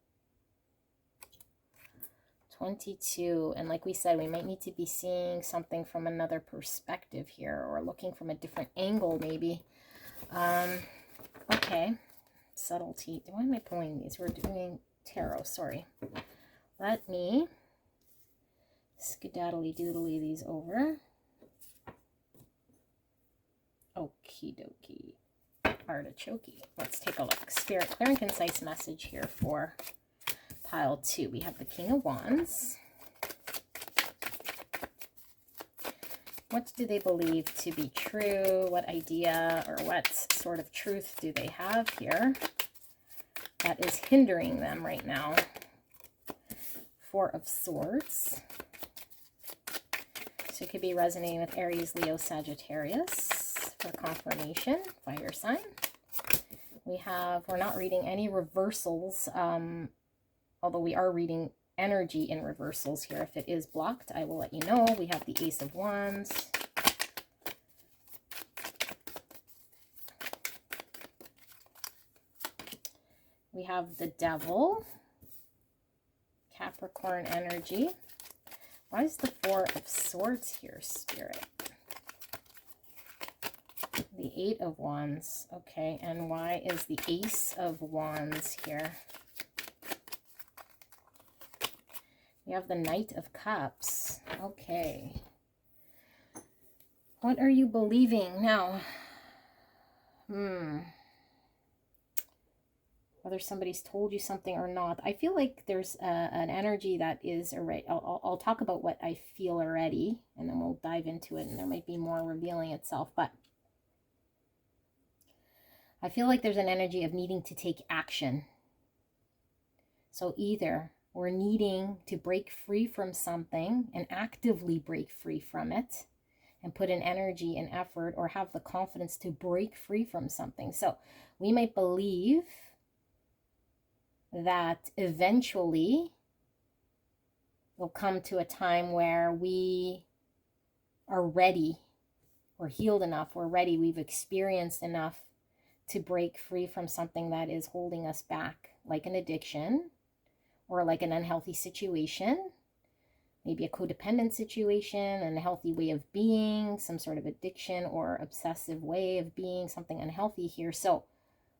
22. And like we said, we might need to be seeing something from another perspective here, or looking from a different angle maybe. Okay. Subtlety. Why am I pulling these? We're doing tarot, sorry. Let me skedaddly doodly these over. Okie dokie. Artichoke. Let's take a look. Spirit, clear and concise message here for pile 2. We have the King of Wands. What do they believe to be true? What idea or what sort of truth do they have here that is hindering them right now? 4 of Swords. So it could be resonating with Aries, Leo, Sagittarius for confirmation, fire sign. We're not reading any reversals, although we are reading energy in reversals here. If it is blocked, I will let you know. We have the Ace of Wands. We have the Devil. Capricorn energy. Why is the 4 of Swords here, Spirit? The 8 of Wands. Okay, and why is the Ace of Wands here? We have the Knight of Cups. Okay. What are you believing? Now, Whether somebody's told you something or not, I feel like there's an energy that is already, I'll talk about what I feel already, and then we'll dive into it, and there might be more revealing itself. But I feel like there's an energy of needing to take action. So either we're needing to break free from something and actively break free from it and put in energy and effort, or have the confidence to break free from something. So we might believe that eventually we'll come to a time where we are ready, we're healed enough, we're ready, we've experienced enough to break free from something that is holding us back, like an addiction or like an unhealthy situation, maybe a codependent situation, an unhealthy way of being, some sort of addiction or obsessive way of being, something unhealthy here. So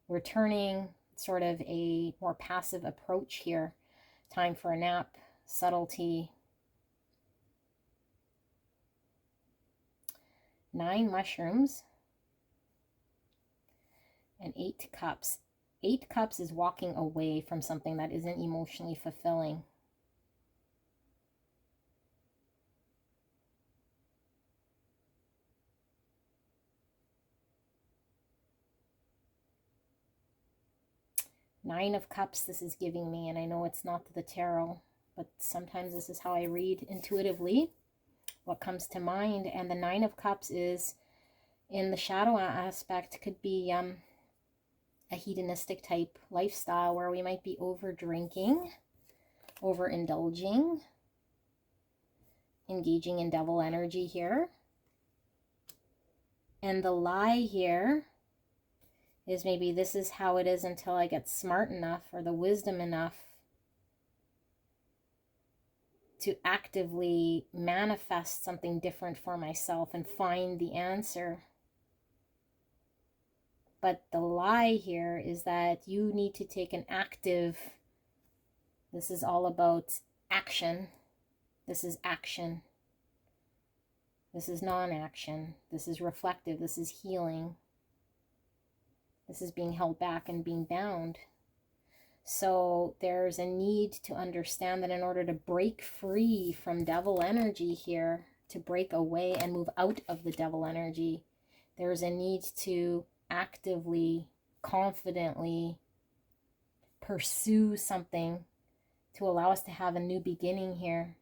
we're turning sort of a more passive approach here. Time for a nap, subtlety. 9 mushrooms and 8 cups. 8 cups is walking away from something that isn't emotionally fulfilling. Nine of Cups, this is giving me, and I know it's not the tarot, but sometimes this is how I read intuitively what comes to mind. And the 9 of Cups is in the shadow aspect, could be a hedonistic type lifestyle where we might be over drinking, over indulging, engaging in devil energy here. And the lie here is maybe this is how it is until I get smart enough or the wisdom enough to actively manifest something different for myself and find the answer. But the lie here is that you need to take an active, this is all about action. This is action. This is non-action. This is reflective. This is healing. This is being held back and being bound. So there's a need to understand that in order to break free from devil energy here, to break away and move out of the devil energy, there's a need to actively, confidently pursue something to allow us to have a new beginning here.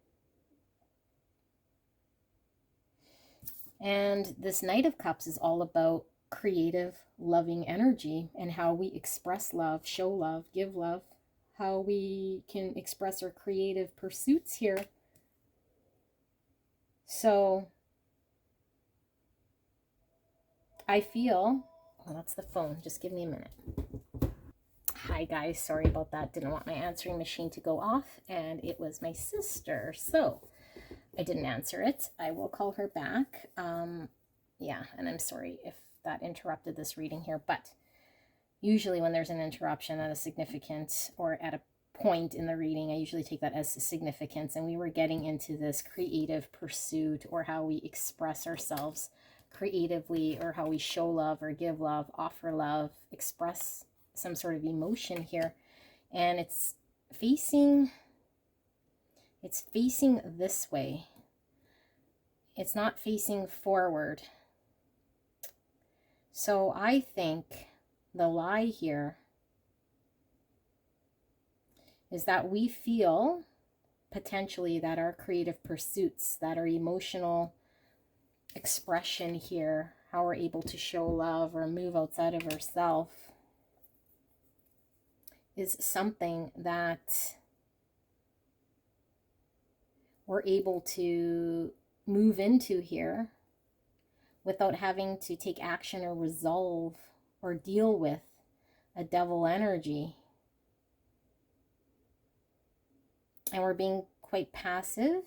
And this Knight of Cups is all about creative, loving energy and how we express love, show love, give love, how we can express our creative pursuits here. So I feel, oh, that's the phone. Just give me a minute. Hi guys, sorry about that. Didn't want my answering machine to go off, and it was my sister. So I didn't answer it. I will call her back. Yeah, and I'm sorry if that interrupted this reading here, but usually when there's an interruption at a significant or at a point in the reading, I usually take that as significance, and we were getting into this creative pursuit or how we express ourselves creatively or how we show love or give love, offer love, express some sort of emotion here. And it's facing this way. It's not facing forward. So I think the lie here is that we feel potentially that our creative pursuits, that our emotional expression here, how we're able to show love or move outside of ourselves, is something that we're able to move into here without having to take action or resolve or deal with a devil energy. And we're being quite passive.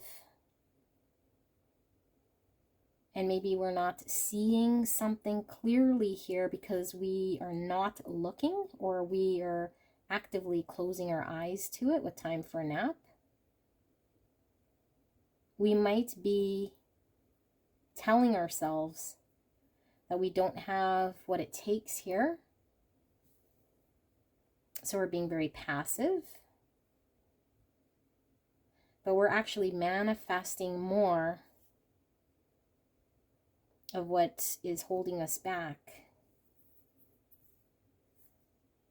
And maybe we're not seeing something clearly here because we are not looking, or we are actively closing our eyes to it with time for a nap. We might be telling ourselves that we don't have what it takes here. So we're being very passive. But we're actually manifesting more of what is holding us back.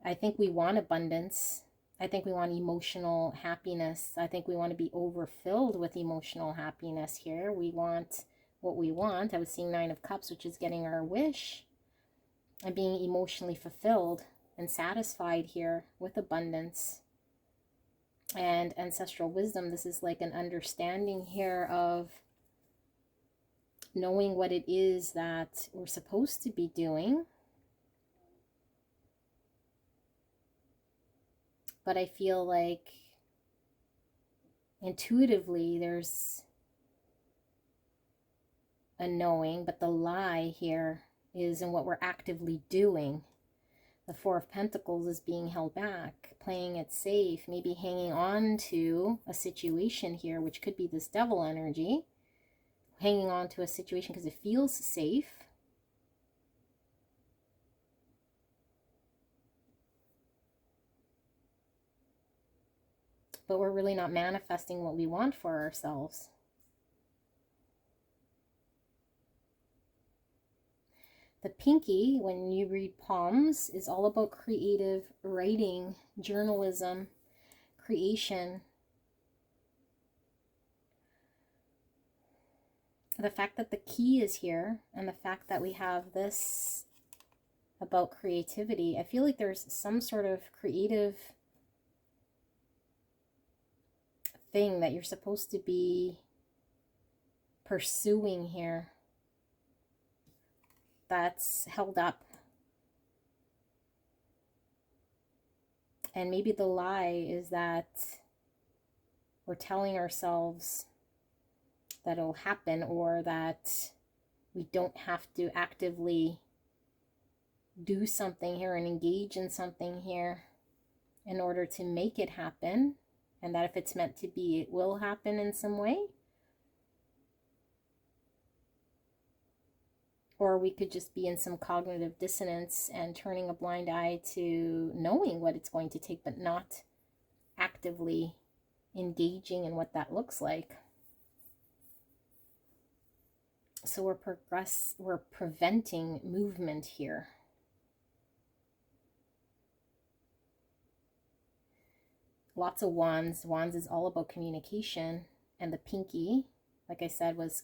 I think we want abundance. I think we want emotional happiness. I think we want to be overfilled with emotional happiness here. We want what we want. I was seeing 9 of Cups, which is getting our wish and being emotionally fulfilled and satisfied here with abundance and ancestral wisdom. This is like an understanding here of knowing what it is that we're supposed to be doing. But I feel like intuitively there's a knowing, but the lie here is in what we're actively doing. The 4 of Pentacles is being held back, playing it safe, maybe hanging on to a situation here, which could be this devil energy, hanging on to a situation because it feels safe. But we're really not manifesting what we want for ourselves. The pinky, when you read palms, is all about creative writing, journalism, creation. The fact that the key is here and the fact that we have this about creativity, I feel like there's some sort of creative thing that you're supposed to be pursuing here that's held up. And maybe the lie is that we're telling ourselves that it'll happen, or that we don't have to actively do something here and engage in something here in order to make it happen, and that if it's meant to be, it will happen in some way. Or we could just be in some cognitive dissonance and turning a blind eye to knowing what it's going to take, but not actively engaging in what that looks like. So we're preventing movement here. Lots of wands. Wands is all about communication. And the pinky, like I said, was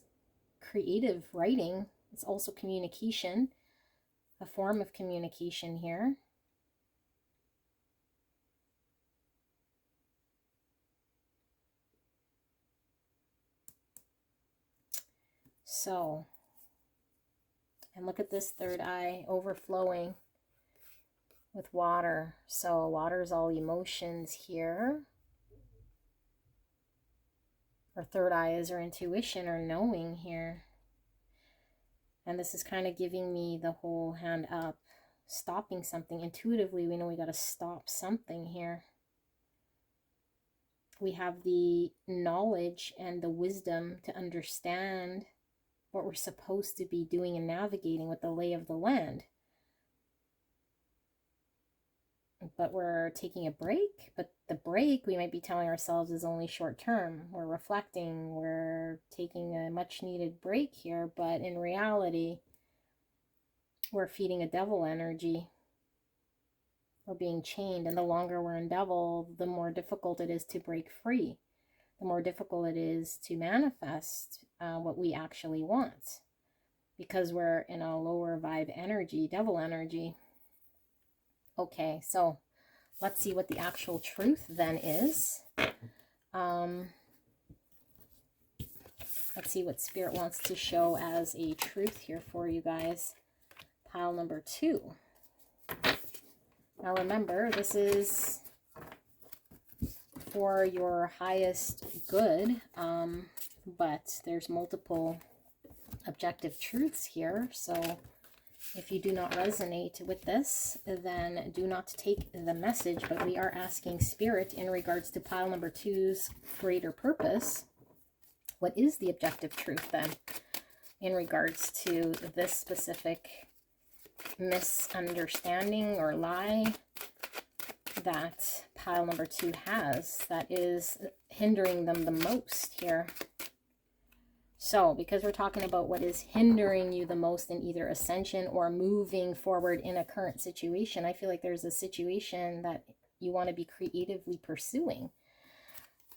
creative writing. It's also communication, a form of communication here. So, and look at this third eye overflowing with water. So water is all emotions here. Our third eye is our intuition or knowing here. And this is kind of giving me the whole hand up, stopping something. Intuitively, we know we got to stop something here. We have the knowledge and the wisdom to understand what we're supposed to be doing and navigating with the lay of the land. But we're taking a break. But the break, we might be telling ourselves, is only short term. We're reflecting. We're taking a much needed break here. But in reality, we're feeding a devil energy. We're being chained. And the longer we're in devil, the more difficult it is to break free. The more difficult it is to manifest what we actually want. Because we're in a lower vibe energy, devil energy. Okay, so let's see what the actual truth then is. Let's see what Spirit wants to show as a truth here for you guys. Pile number 2. Now remember, this is for your highest good, but there's multiple objective truths here. So if you do not resonate with this, then do not take the message. But we are asking Spirit in regards to pile number 2's greater purpose. What is the objective truth then? in regards to this specific misunderstanding or lie that pile number 2 has, that is hindering them the most here. So because we're talking about what is hindering you the most in either ascension or moving forward in a current situation, I feel like there's a situation that you want to be creatively pursuing,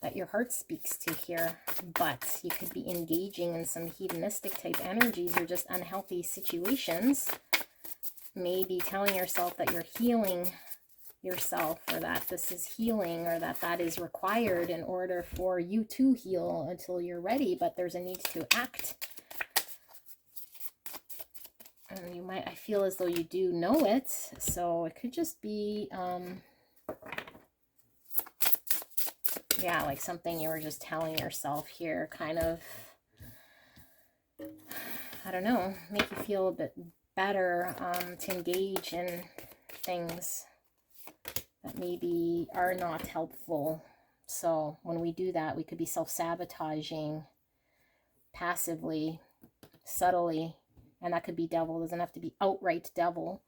that your heart speaks to here, but you could be engaging in some hedonistic type energies or just unhealthy situations. Maybe telling yourself that you're healing yourself, or that this is healing, or that is required in order for you to heal until you're ready, but there's a need to act. And you might, I feel as though you do know it, so it could just be yeah, like something you were just telling yourself here, kind of, I don't know, make you feel a bit better to engage in things that maybe are not helpful. So when we do that, we could be self-sabotaging passively, subtly, and that could be devil. It doesn't have to be outright devil,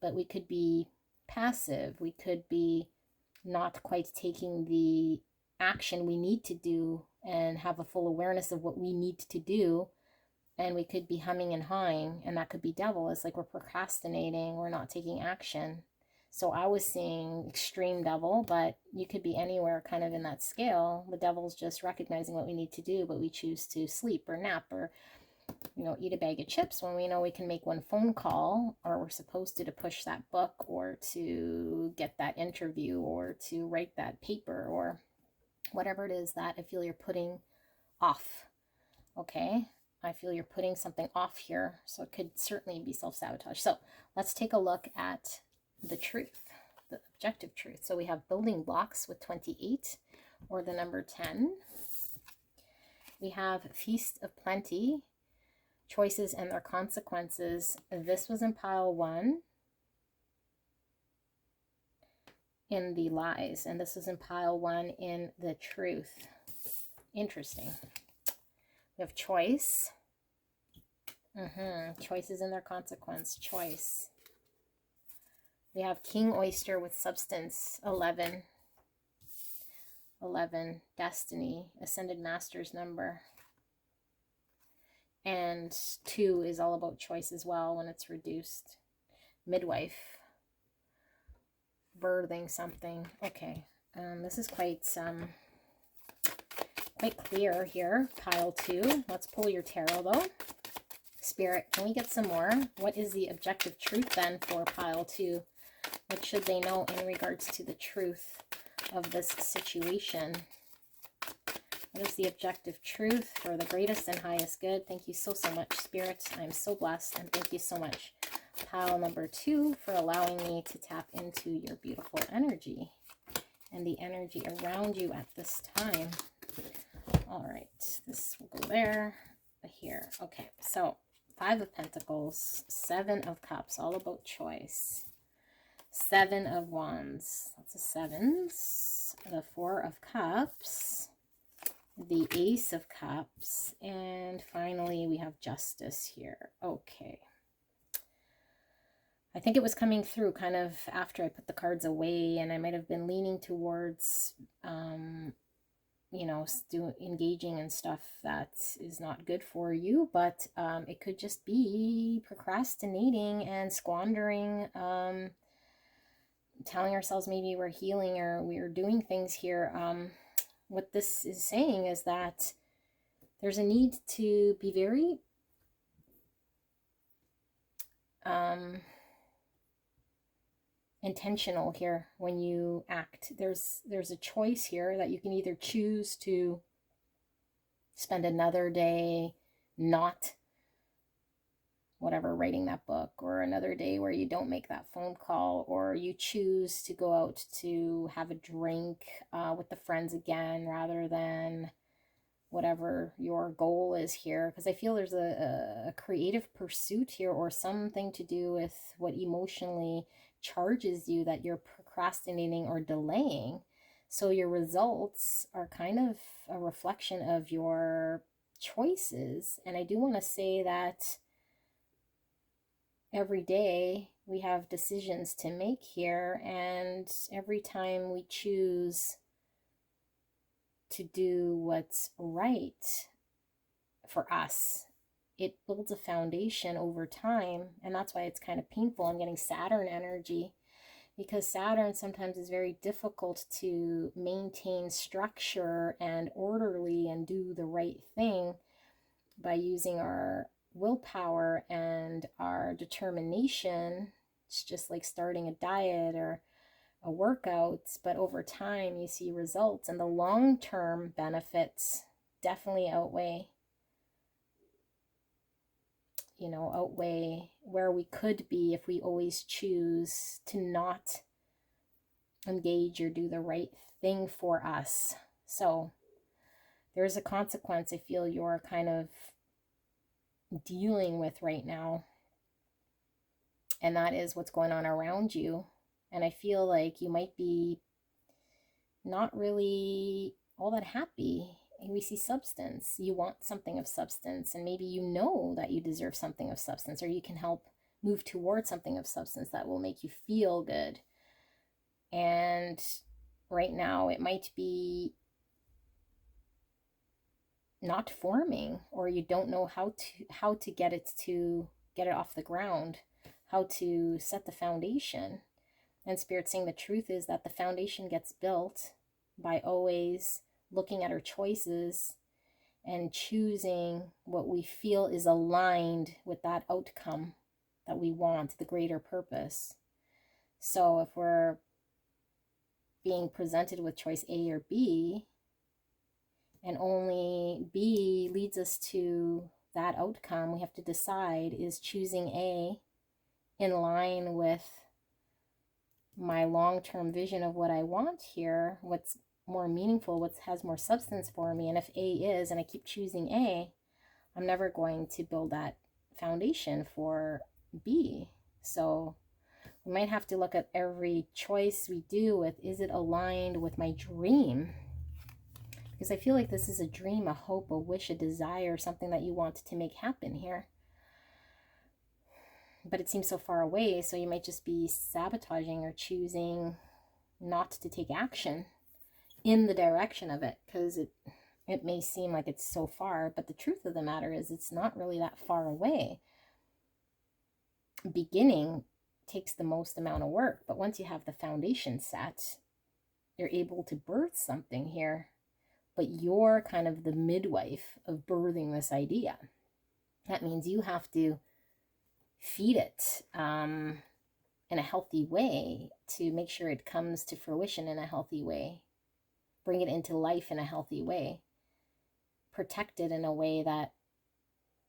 but we could be passive. We could be not quite taking the action we need to do and have a full awareness of what we need to do, and we could be humming and hawing, and that could be devil. It's like we're procrastinating, we're not taking action. So I was seeing extreme devil, but you could be anywhere kind of in that scale. The devil's just recognizing what we need to do, but we choose to sleep or nap or, you know, eat a bag of chips when we know we can make one phone call, or we're supposed to push that book, or to get that interview, or to write that paper, or whatever it is that I feel you're putting off. Okay, I feel you're putting something off here, so it could certainly be self-sabotage. So let's take a look at the truth, the objective truth. So we have building blocks with 28, or the number 10. We have feast of plenty, choices and their consequences. This was in pile 1 in the lies, and this was in pile 1 in the truth. Interesting. We have choice. Choices and their consequence. Choice. We have king oyster with substance. 11. 11. Destiny. Ascended master's number. And 2 is all about choice as well when it's reduced. Midwife. Birthing something. Okay. This is quite clear here. Pile 2. Let's pull your tarot though. Spirit, can we get some more? What is the objective truth then for pile 2? What should they know in regards to the truth of this situation? What is the objective truth for the greatest and highest good? Thank you so much, Spirit. I'm so blessed, and thank you so much, pile number 2, for allowing me to tap into your beautiful energy and the energy around you at this time. All right, this will go there, here. Okay, so 5 of Pentacles, 7 of Cups, all about choice. 7 of Wands, lots of 7s. The 4 of Cups, the Ace of Cups, and finally we have Justice here. Okay. I think it was coming through kind of after I put the cards away, and I might have been leaning towards, you know, engaging in stuff that is not good for you, but it could just be procrastinating and squandering, telling ourselves maybe we're healing or we're doing things here. What this is saying is that there's a need to be very intentional here when you act. There's a choice here that you can either choose to spend another day not whatever, writing that book, or another day where you don't make that phone call, or you choose to go out to have a drink with the friends again, rather than whatever your goal is here. Because I feel there's a creative pursuit here, or something to do with what emotionally charges you that you're procrastinating or delaying. So your results are kind of a reflection of your choices. And I do want to say that every day we have decisions to make here, and every time we choose to do what's right for us, it builds a foundation over time. And that's why it's kind of painful. I'm getting Saturn energy, because Saturn sometimes is very difficult to maintain structure and orderly and do the right thing by using our willpower and our determination. It's just like starting a diet or a workout, but over time you see results, and the long-term benefits definitely outweigh where we could be if we always choose to not engage or do the right thing for us. So there's a consequence I feel you're kind of dealing with right now, and that is what's going on around you. And I feel like you might be not really all that happy. We see substance. You want something of substance, and maybe you know that you deserve something of substance, or you can help move towards something of substance that will make you feel good. And right now it might be not forming, or you don't know how to get it off the ground, how to set the foundation. And Spirit saying the truth is that the foundation gets built by always looking at our choices and choosing what we feel is aligned with that outcome that we want, the greater purpose. So if we're being presented with choice A or B, and only B leads us to that outcome, we have to decide, is choosing A in line with my long-term vision of what I want here, what's more meaningful, what has more substance for me. And if A is, and I keep choosing A, I'm never going to build that foundation for B. So we might have to look at every choice we do with, is it aligned with my dream? Because I feel like this is a dream, a hope, a wish, a desire, something that you want to make happen here. But it seems so far away, so you might just be sabotaging or choosing not to take action in the direction of it, because it may seem like it's so far, but the truth of the matter is it's not really that far away. Beginning takes the most amount of work, but once you have the foundation set, you're able to birth something here. But you're kind of the midwife of birthing this idea. That means you have to feed it in a healthy way to make sure it comes to fruition in a healthy way. Bring it into life in a healthy way. Protect it in a way that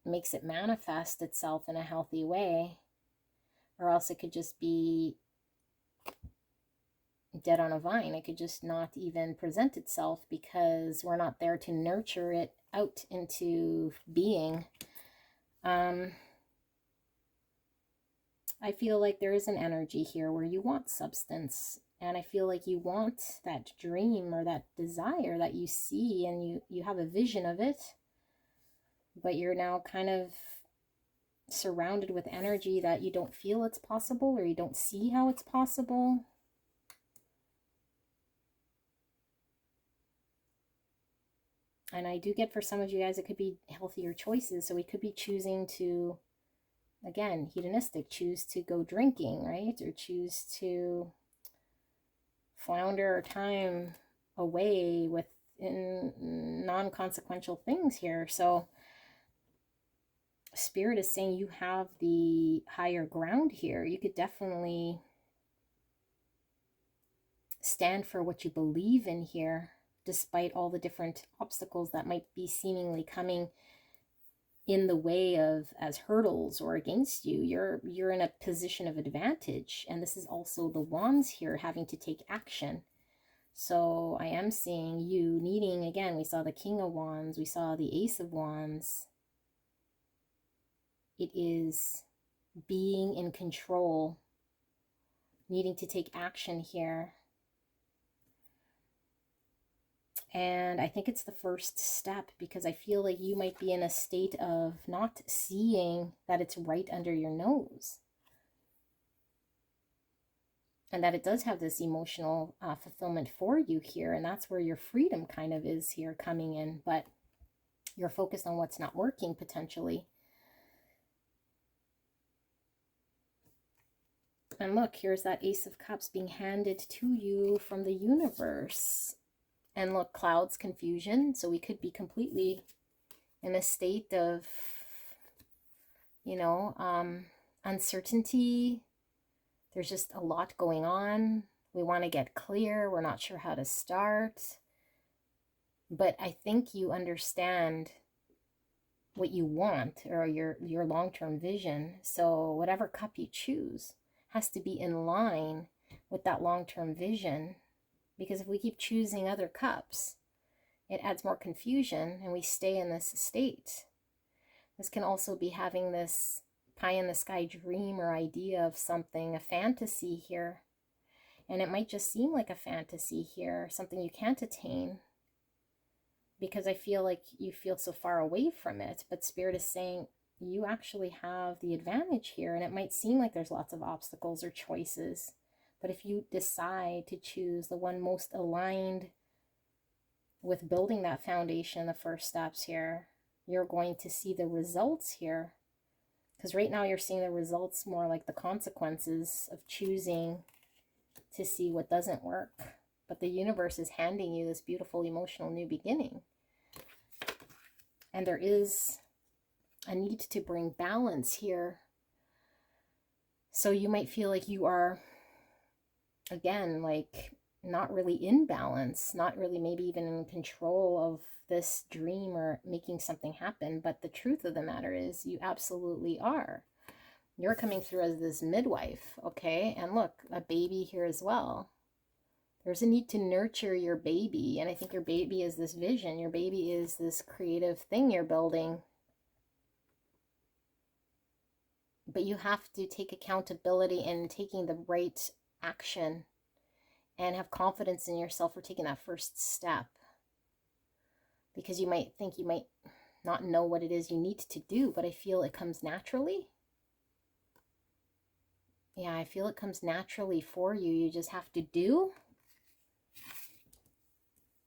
makes it manifest itself in a healthy way. Or else it could just be dead on a vine. It could just not even present itself because we're not there to nurture it out into being. I feel like there is an energy here where you want substance, and I feel like you want that dream or that desire that you see, and you have a vision of it, but you're now kind of surrounded with energy that you don't feel it's possible, or you don't see how it's possible. And I do get, for some of you guys, it could be healthier choices. So we could be choosing to, again, hedonistic, choose to go drinking, right? Or choose to flounder our time away with non-consequential things here. So Spirit is saying you have the higher ground here. You could definitely stand for what you believe in here, despite all the different obstacles that might be seemingly coming in the way of as hurdles or against you. You're in a position of advantage, and this is also the wands here having to take action. So I am seeing you needing, again, we saw the King of Wands, we saw the Ace of Wands. It is being in control, needing to take action here. And I think it's the first step, because I feel like you might be in a state of not seeing that it's right under your nose. And that it does have this emotional fulfillment for you here. And that's where your freedom kind of is here coming in. But you're focused on what's not working potentially. And look, here's that Ace of Cups being handed to you from the universe. And look, clouds, confusion. So we could be completely in a state of, you know, uncertainty. There's just a lot going on. We want to get clear. We're not sure how to start. But I think you understand what you want, or your long-term vision. So whatever cup you choose has to be in line with that long-term vision. Because if we keep choosing other cups, it adds more confusion and we stay in this state. This can also be having this pie in the sky dream or idea of something, a fantasy here. And it might just seem like a fantasy here, something you can't attain, because I feel like you feel so far away from it. But Spirit is saying you actually have the advantage here. And it might seem like there's lots of obstacles or choices. But if you decide to choose the one most aligned with building that foundation, the first steps here, you're going to see the results here. Because right now you're seeing the results more like the consequences of choosing to see what doesn't work. But the universe is handing you this beautiful emotional new beginning. And there is a need to bring balance here. So you might feel like you are, again, like not really in balance, not really maybe even in control of this dream or making something happen. But the truth of the matter is you absolutely are. You're coming through as this midwife, okay? And look, a baby here as well. There's a need to nurture your baby. And I think your baby is this vision. Your baby is this creative thing you're building. But you have to take accountability in taking the right action and have confidence in yourself for taking that first step. Because you might think you might not know what it is you need to do, but I feel it comes naturally. Yeah, I feel it comes naturally for you. You just have to do.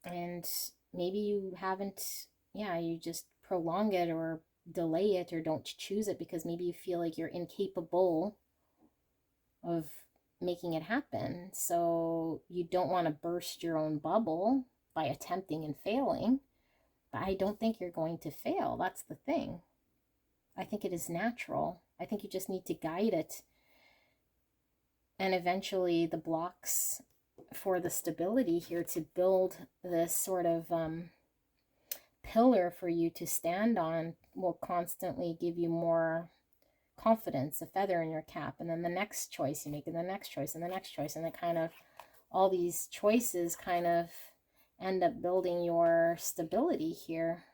And maybe you haven't, you just prolong it or delay it or don't choose it because maybe you feel like you're incapable of making it happen. So you don't want to burst your own bubble by attempting and failing. But I don't think you're going to fail. That's the thing. I think it is natural. I think you just need to guide it. And eventually the blocks for the stability here to build this sort of pillar for you to stand on will constantly give you more confidence, a feather in your cap. And then the next choice you make, and the next choice, and the next choice, and then kind of all these choices kind of end up building your stability here.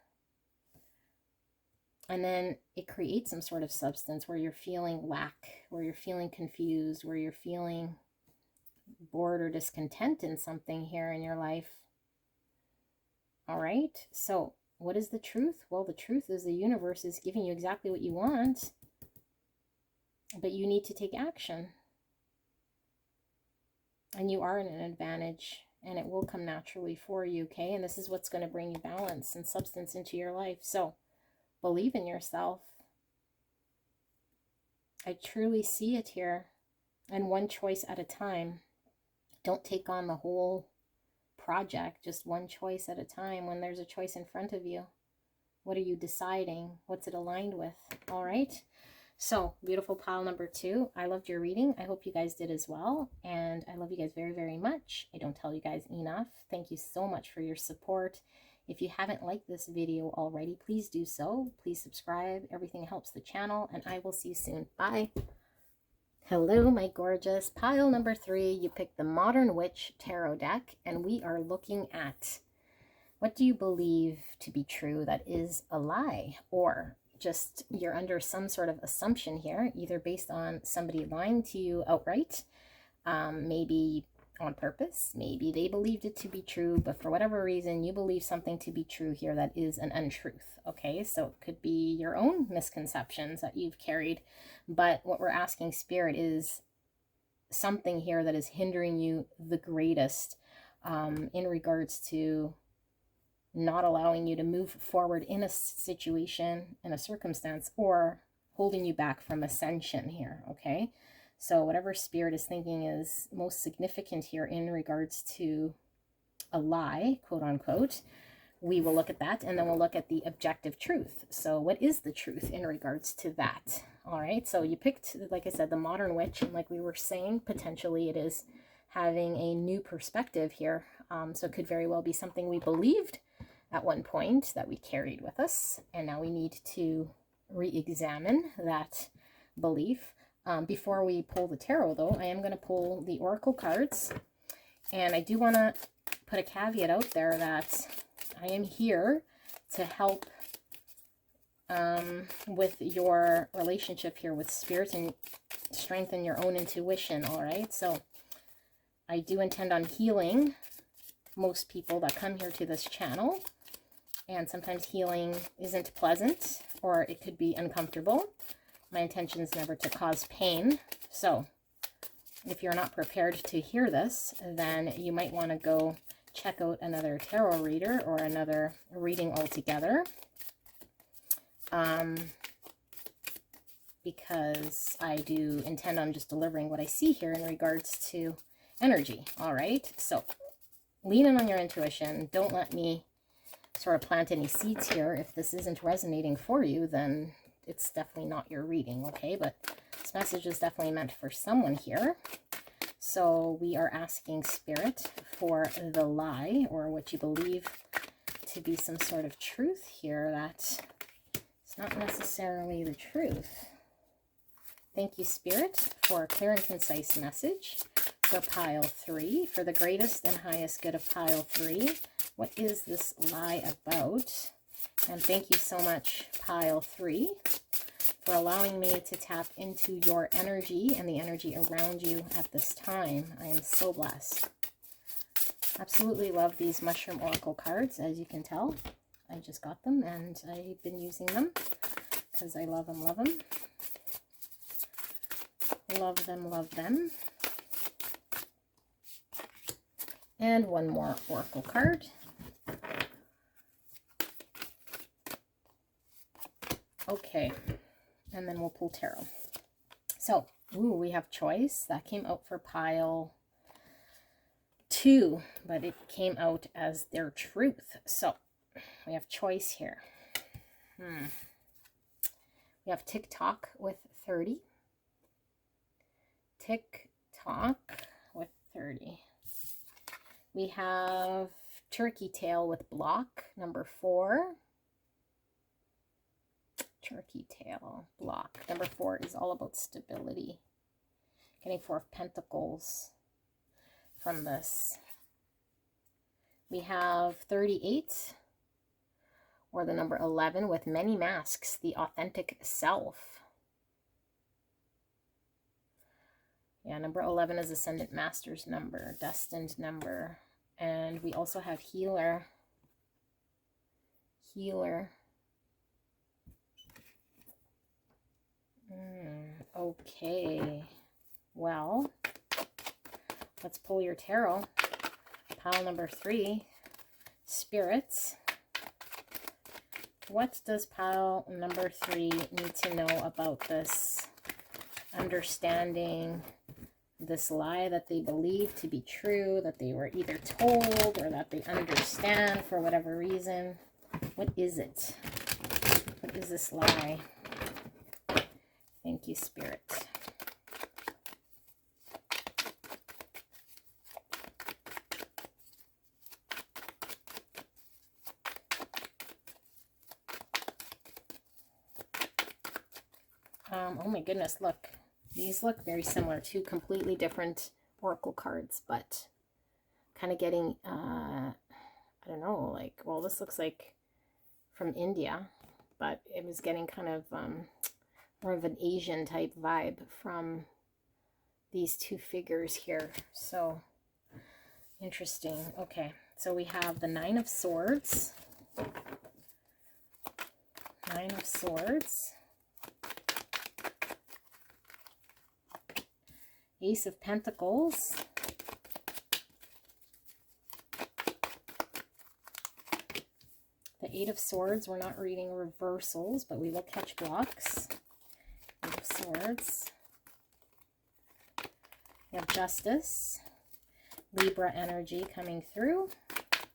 And then it creates some sort of substance where you're feeling lack, where you're feeling confused, where you're feeling bored or discontent in something here in your life. All right, so what is the truth? Well, the truth is the universe is giving you exactly what you want, but you need to take action. And you are in an advantage, and it will come naturally for you, okay? And this is what's going to bring you balance and substance into your life. So believe in yourself. I truly see it here. And one choice at a time. Don't take on the whole project, just one choice at a time. When there's a choice in front of you, what are you deciding? What's it aligned with? All right. So beautiful pile number 2. I loved your reading. I hope you guys did as well. And I love you guys very, very much. I don't tell you guys enough. Thank you so much for your support. If you haven't liked this video already, please do so. Please subscribe. Everything helps the channel. And I will see you soon. Bye. Hello, my gorgeous. Pile number 3. You picked the Modern Witch Tarot deck. And we are looking at, what do you believe to be true that is a lie? Or just you're under some sort of assumption here, either based on somebody lying to you outright, maybe on purpose. Maybe they believed it to be true, but for whatever reason, you believe something to be true here that is an untruth. Okay, so it could be your own misconceptions that you've carried. But what we're asking Spirit is something here that is hindering you the greatest in regards to not allowing you to move forward in a situation, in a circumstance, or holding you back from ascension here. Okay, so whatever Spirit is thinking is most significant here in regards to a lie, quote unquote, we will look at that, and then we'll look at the objective truth. So what is the truth in regards to that? All right, so you picked, like I said, the modern witch, and like we were saying, potentially it is having a new perspective here. So it could very well be something we believed at one point that we carried with us, and now we need to re-examine that belief. Before we pull the tarot, though, I am going to pull the oracle cards, and I do want to put a caveat out there that I am here to help with your relationship here with Spirit and strengthen your own intuition. All right, so I do intend on healing most people that come here to this channel, and sometimes healing isn't pleasant, or it could be uncomfortable. My intention is never to cause pain. So if you're not prepared to hear this, then you might want to go check out another tarot reader or another reading altogether. Because I do intend on just delivering what I see here in regards to energy. All right, so lean in on your intuition. Don't let me sort of plant any seeds here. If this isn't resonating for you, then it's definitely not your reading, okay? But this message is definitely meant for someone here. So we are asking Spirit for the lie, or what you believe to be some sort of truth here that it's not necessarily the truth. Thank you, Spirit, for a clear and concise message for pile 3, for the greatest and highest good of pile 3. What is this lie about? And thank you so much, pile 3, for allowing me to tap into your energy and the energy around you at this time. I am so blessed. Absolutely love these mushroom oracle cards, as you can tell. I just got them and I've been using them because I love them, love them. Love them, love them. And one more oracle card. Okay, and then we'll pull tarot. So, we have choice. That came out for pile 2, but it came out as their truth. So, we have choice here. We have TikTok with 30. TikTok with 30. We have turkey tail with block, number 4. Turkey tail, block. Number 4 is all about stability. Getting 4 of Pentacles from this. We have 38, or the number 11 with many masks, the authentic self. Yeah, number 11 is Ascendant Master's number, destined number. And we also have healer. Healer. Okay. Well, let's pull your tarot. Pile number 3. Spirits. What does pile number 3 need to know about this? Understanding this lie that they believe to be true, that they were either told or that they understand for whatever reason. What is it? What is this lie? Thank you, Spirit. Oh my goodness, look. These look very similar. 2 completely different oracle cards, but kind of getting, I don't know, like, well, this looks like from India, but it was getting kind of more of an Asian type vibe from these 2 figures here. So Interesting. Okay, so we have the Nine of Swords. Nine of Swords. Ace of Pentacles. The Eight of Swords. We're not reading reversals, but we will catch blocks. Eight of Swords. We have Justice. Libra energy coming through.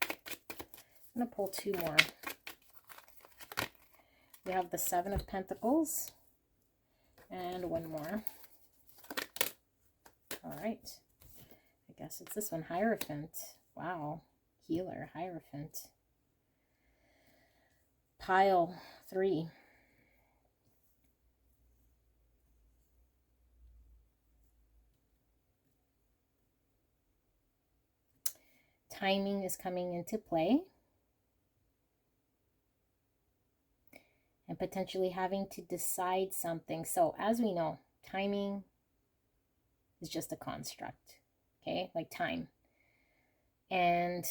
I'm going to pull two more. We have the Seven of Pentacles. And one more. All right. I guess it's this one, Hierophant. Wow. Healer, Hierophant. Pile 3. Timing is coming into play. And potentially having to decide something. So as we know, timing is just a construct, okay? Like time. And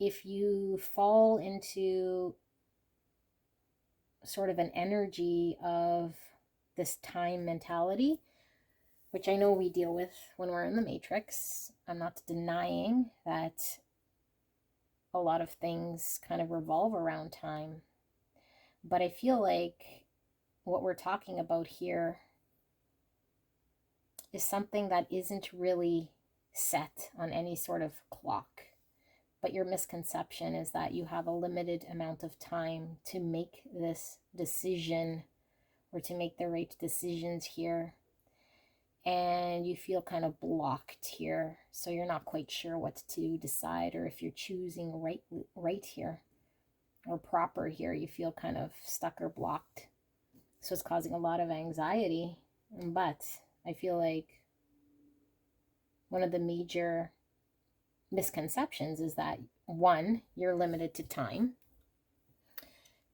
if you fall into sort of an energy of this time mentality, which I know we deal with when we're in the matrix, I'm not denying that a lot of things kind of revolve around time. But I feel like what we're talking about here is something that isn't really set on any sort of clock. But your misconception is that you have a limited amount of time to make this decision or to make the right decisions here. And you feel kind of blocked here. So you're not quite sure what to decide or if you're choosing right here or proper here. You feel kind of stuck or blocked. So it's causing a lot of anxiety. But I feel like one of the major misconceptions is that, one, you're limited to time.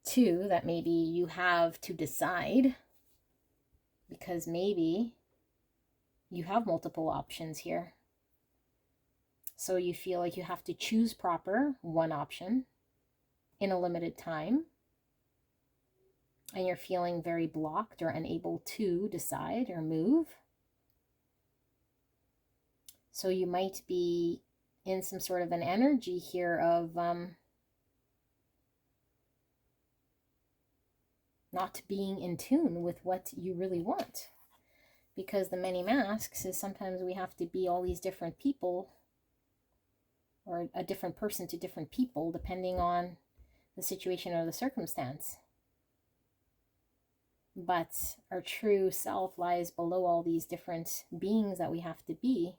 Two, that maybe you have to decide because maybe you have multiple options here. So you feel like you have to choose proper one option in a limited time. And you're feeling very blocked or unable to decide or move. So you might be in some sort of an energy here of not being in tune with what you really want. Because the many masks is sometimes we have to be all these different people or a different person to different people depending on the situation or the circumstance. But our true self lies below all these different beings that we have to be.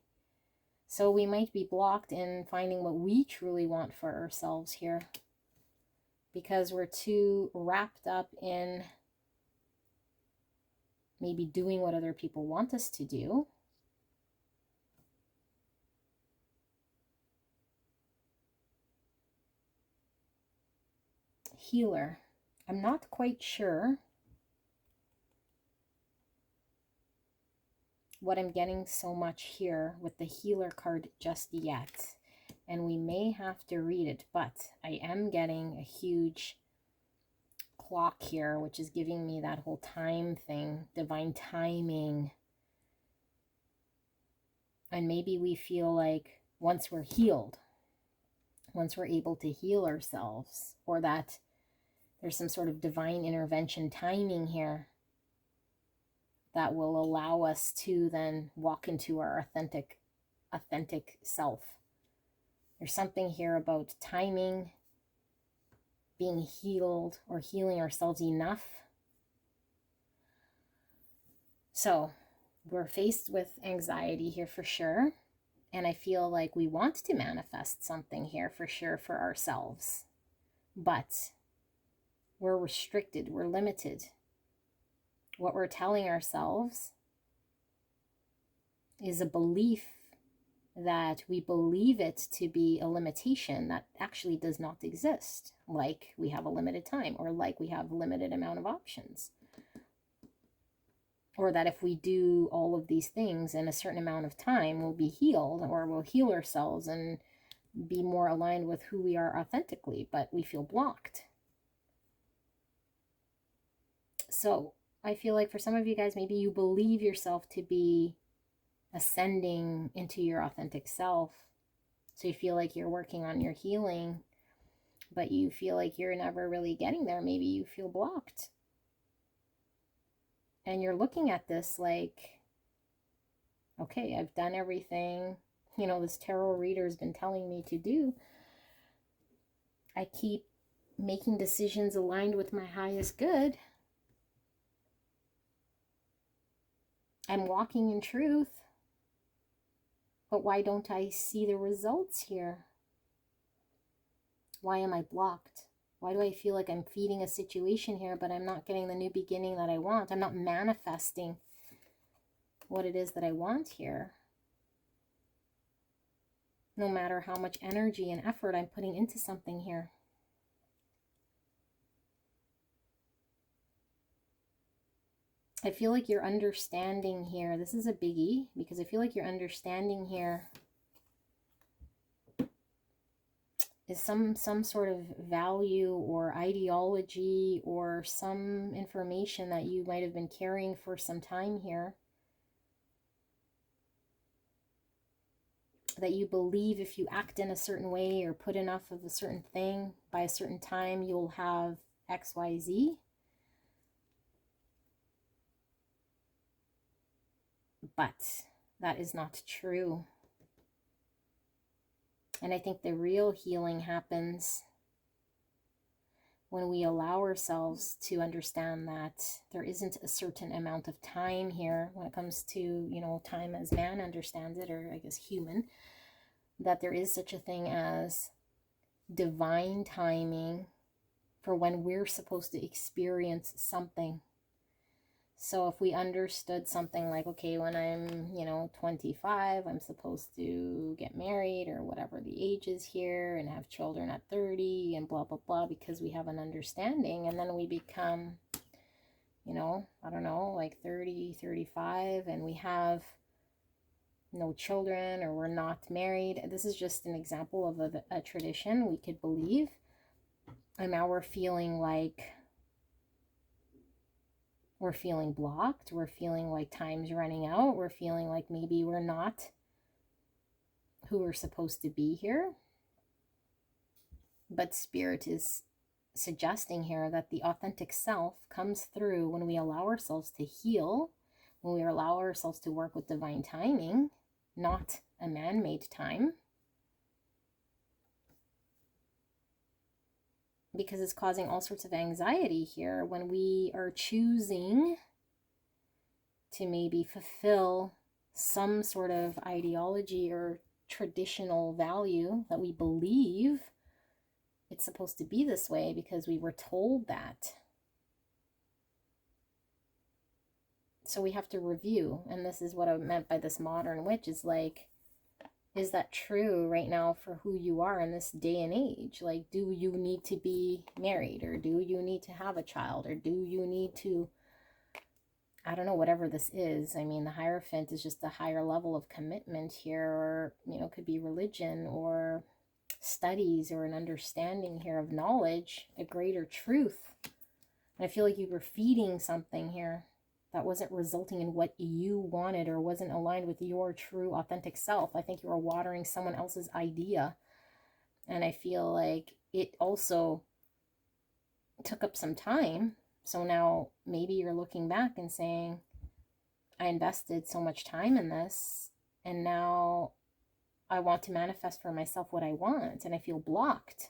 So we might be blocked in finding what we truly want for ourselves here because we're too wrapped up in maybe doing what other people want us to do. Healer. I'm not quite sure what I'm getting so much here with the healer card just yet. And we may have to read it, but I am getting a huge clock here, which is giving me that whole time thing, divine timing. And maybe we feel like once we're healed, once we're able to heal ourselves, or that there's some sort of divine intervention timing here that will allow us to then walk into our authentic self. There's something here about timing, being healed or healing ourselves enough. So we're faced with anxiety here for sure. And I feel like we want to manifest something here for sure for ourselves. But we're restricted, we're limited. What we're telling ourselves is a belief that we believe it to be a limitation that actually does not exist. Like we have a limited time or like we have a limited amount of options. or that if we do all of these things in a certain amount of time, we'll be healed, or we'll heal ourselves and be more aligned with who we are authentically, but we feel blocked. So I feel like for some of you guys, maybe you believe yourself to be ascending into your authentic self. So you feel like you're working on your healing, but you feel like you're never really getting there. Maybe you feel blocked. And you're looking at this like, okay, I've done everything, you know, this tarot reader has been telling me to do. I keep making decisions aligned with my highest good. I'm walking in truth. But why don't I see the results here? Why am I blocked? Why do I feel like I'm feeding a situation here, but I'm not getting the new beginning that I want? I'm not manifesting what it is that I want here. No matter how much energy and effort I'm putting into something here. I feel like your understanding here, this is a biggie, because I feel like your understanding here is some sort of value or ideology or some information that you might have been carrying for some time here, that you believe if you act in a certain way or put enough of a certain thing by a certain time, you'll have XYZ. But that is not true. And I think the real healing happens when we allow ourselves to understand that there isn't a certain amount of time here when it comes to, you know, time as man understands it, or I guess human, that there is such a thing as divine timing for when we're supposed to experience something. So if we understood something like, okay, when I'm, 25, I'm supposed to get married or whatever the age is here and have children at 30 and blah, blah, blah, because we have an understanding. And then we become, I don't know, like 30, 35, and we have no children or we're not married. This is just an example of a tradition we could believe. And now we're feeling like blocked. We're feeling like time's running out. We're feeling like maybe we're not who we're supposed to be here. But Spirit is suggesting here that the authentic self comes through when we allow ourselves to heal, when we allow ourselves to work with divine timing, not a man-made time. Because it's causing all sorts of anxiety here when we are choosing to maybe fulfill some sort of ideology or traditional value that we believe it's supposed to be this way because we were told that. So we have to review, and this is what I meant by this modern witch, is like, is that true right now for who you are in this day and age? Like, do you need to be married, or do you need to have a child, or do you need to, I don't know, whatever this is. I mean, the Hierophant is just a higher level of commitment here, or, could be religion or studies or an understanding here of knowledge, a greater truth. And I feel like you were feeding something here that wasn't resulting in what you wanted or wasn't aligned with your true authentic self. I think you were watering someone else's idea. And I feel like it also took up some time. So now maybe you're looking back and saying, I invested so much time in this, and now I want to manifest for myself what I want, and I feel blocked.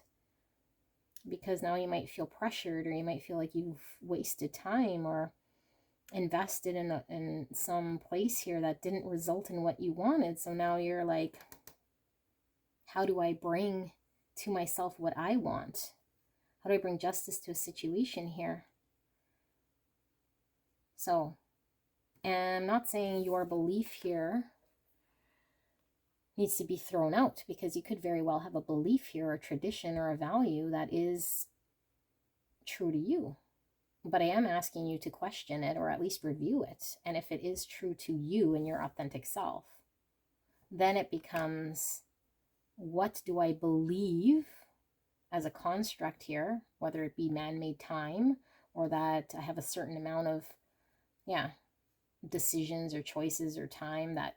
Because now you might feel pressured, or you might feel like you've wasted time or invested in some place here that didn't result in what you wanted. So now you're like, how do I bring to myself what I want? How do I bring justice to a situation here? So, and I'm not saying your belief here needs to be thrown out, because you could very well have a belief here, or a tradition or a value that is true to you. But I am asking you to question it, or at least review it. And if it is true to you and your authentic self, then it becomes, what do I believe as a construct here, whether it be man-made time, or that I have a certain amount of, decisions or choices or time that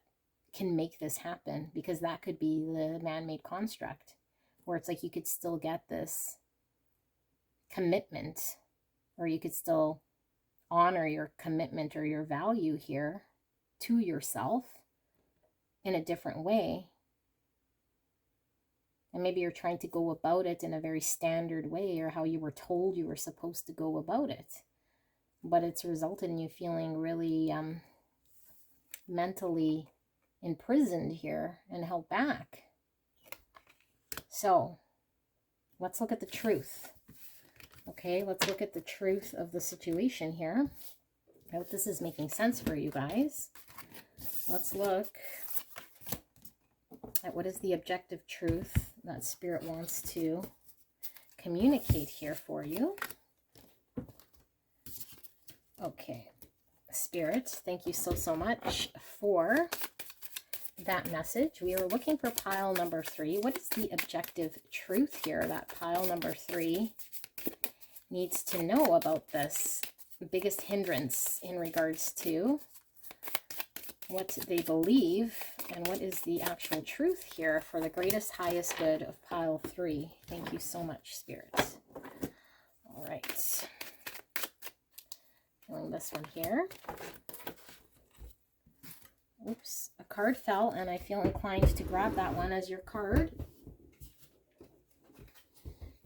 can make this happen, because that could be the man-made construct, where it's like you could still get this commitment, or you could still honor your commitment or your value here to yourself in a different way. And maybe you're trying to go about it in a very standard way, or how you were told you were supposed to go about it. But it's resulted in you feeling really mentally imprisoned here and held back. So let's look at the truth. Okay, let's look at the truth of the situation here. I hope this is making sense for you guys. Let's look at what is the objective truth that Spirit wants to communicate here for you. Okay, Spirit, thank you so much for that message. We are looking for pile number 3. What is the objective truth here that pile number 3 needs to know about this biggest hindrance in regards to what they believe, and what is the actual truth here for the greatest, highest good of pile 3? Thank you so much, Spirit. All right. Feeling this one here. Oops, a card fell, and I feel inclined to grab that one as your card.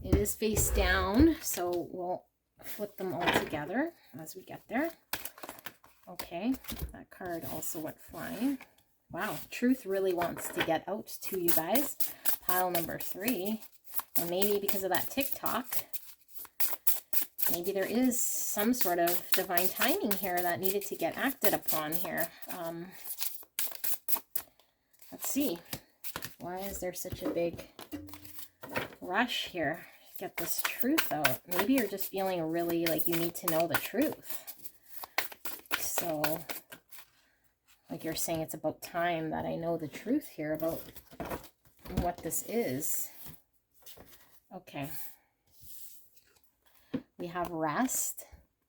It is face down, so we'll flip them all together as we get there. Okay, that card also went flying. Wow, truth really wants to get out to you guys. Pile number 3. And maybe because of that TikTok, maybe there is some sort of divine timing here that needed to get acted upon here. Let's see. Why is there such a big rush here to get this truth out? Maybe you're just feeling really like you need to know the truth. So, like you're saying, it's about time that I know the truth here about what this is. Okay. We have rest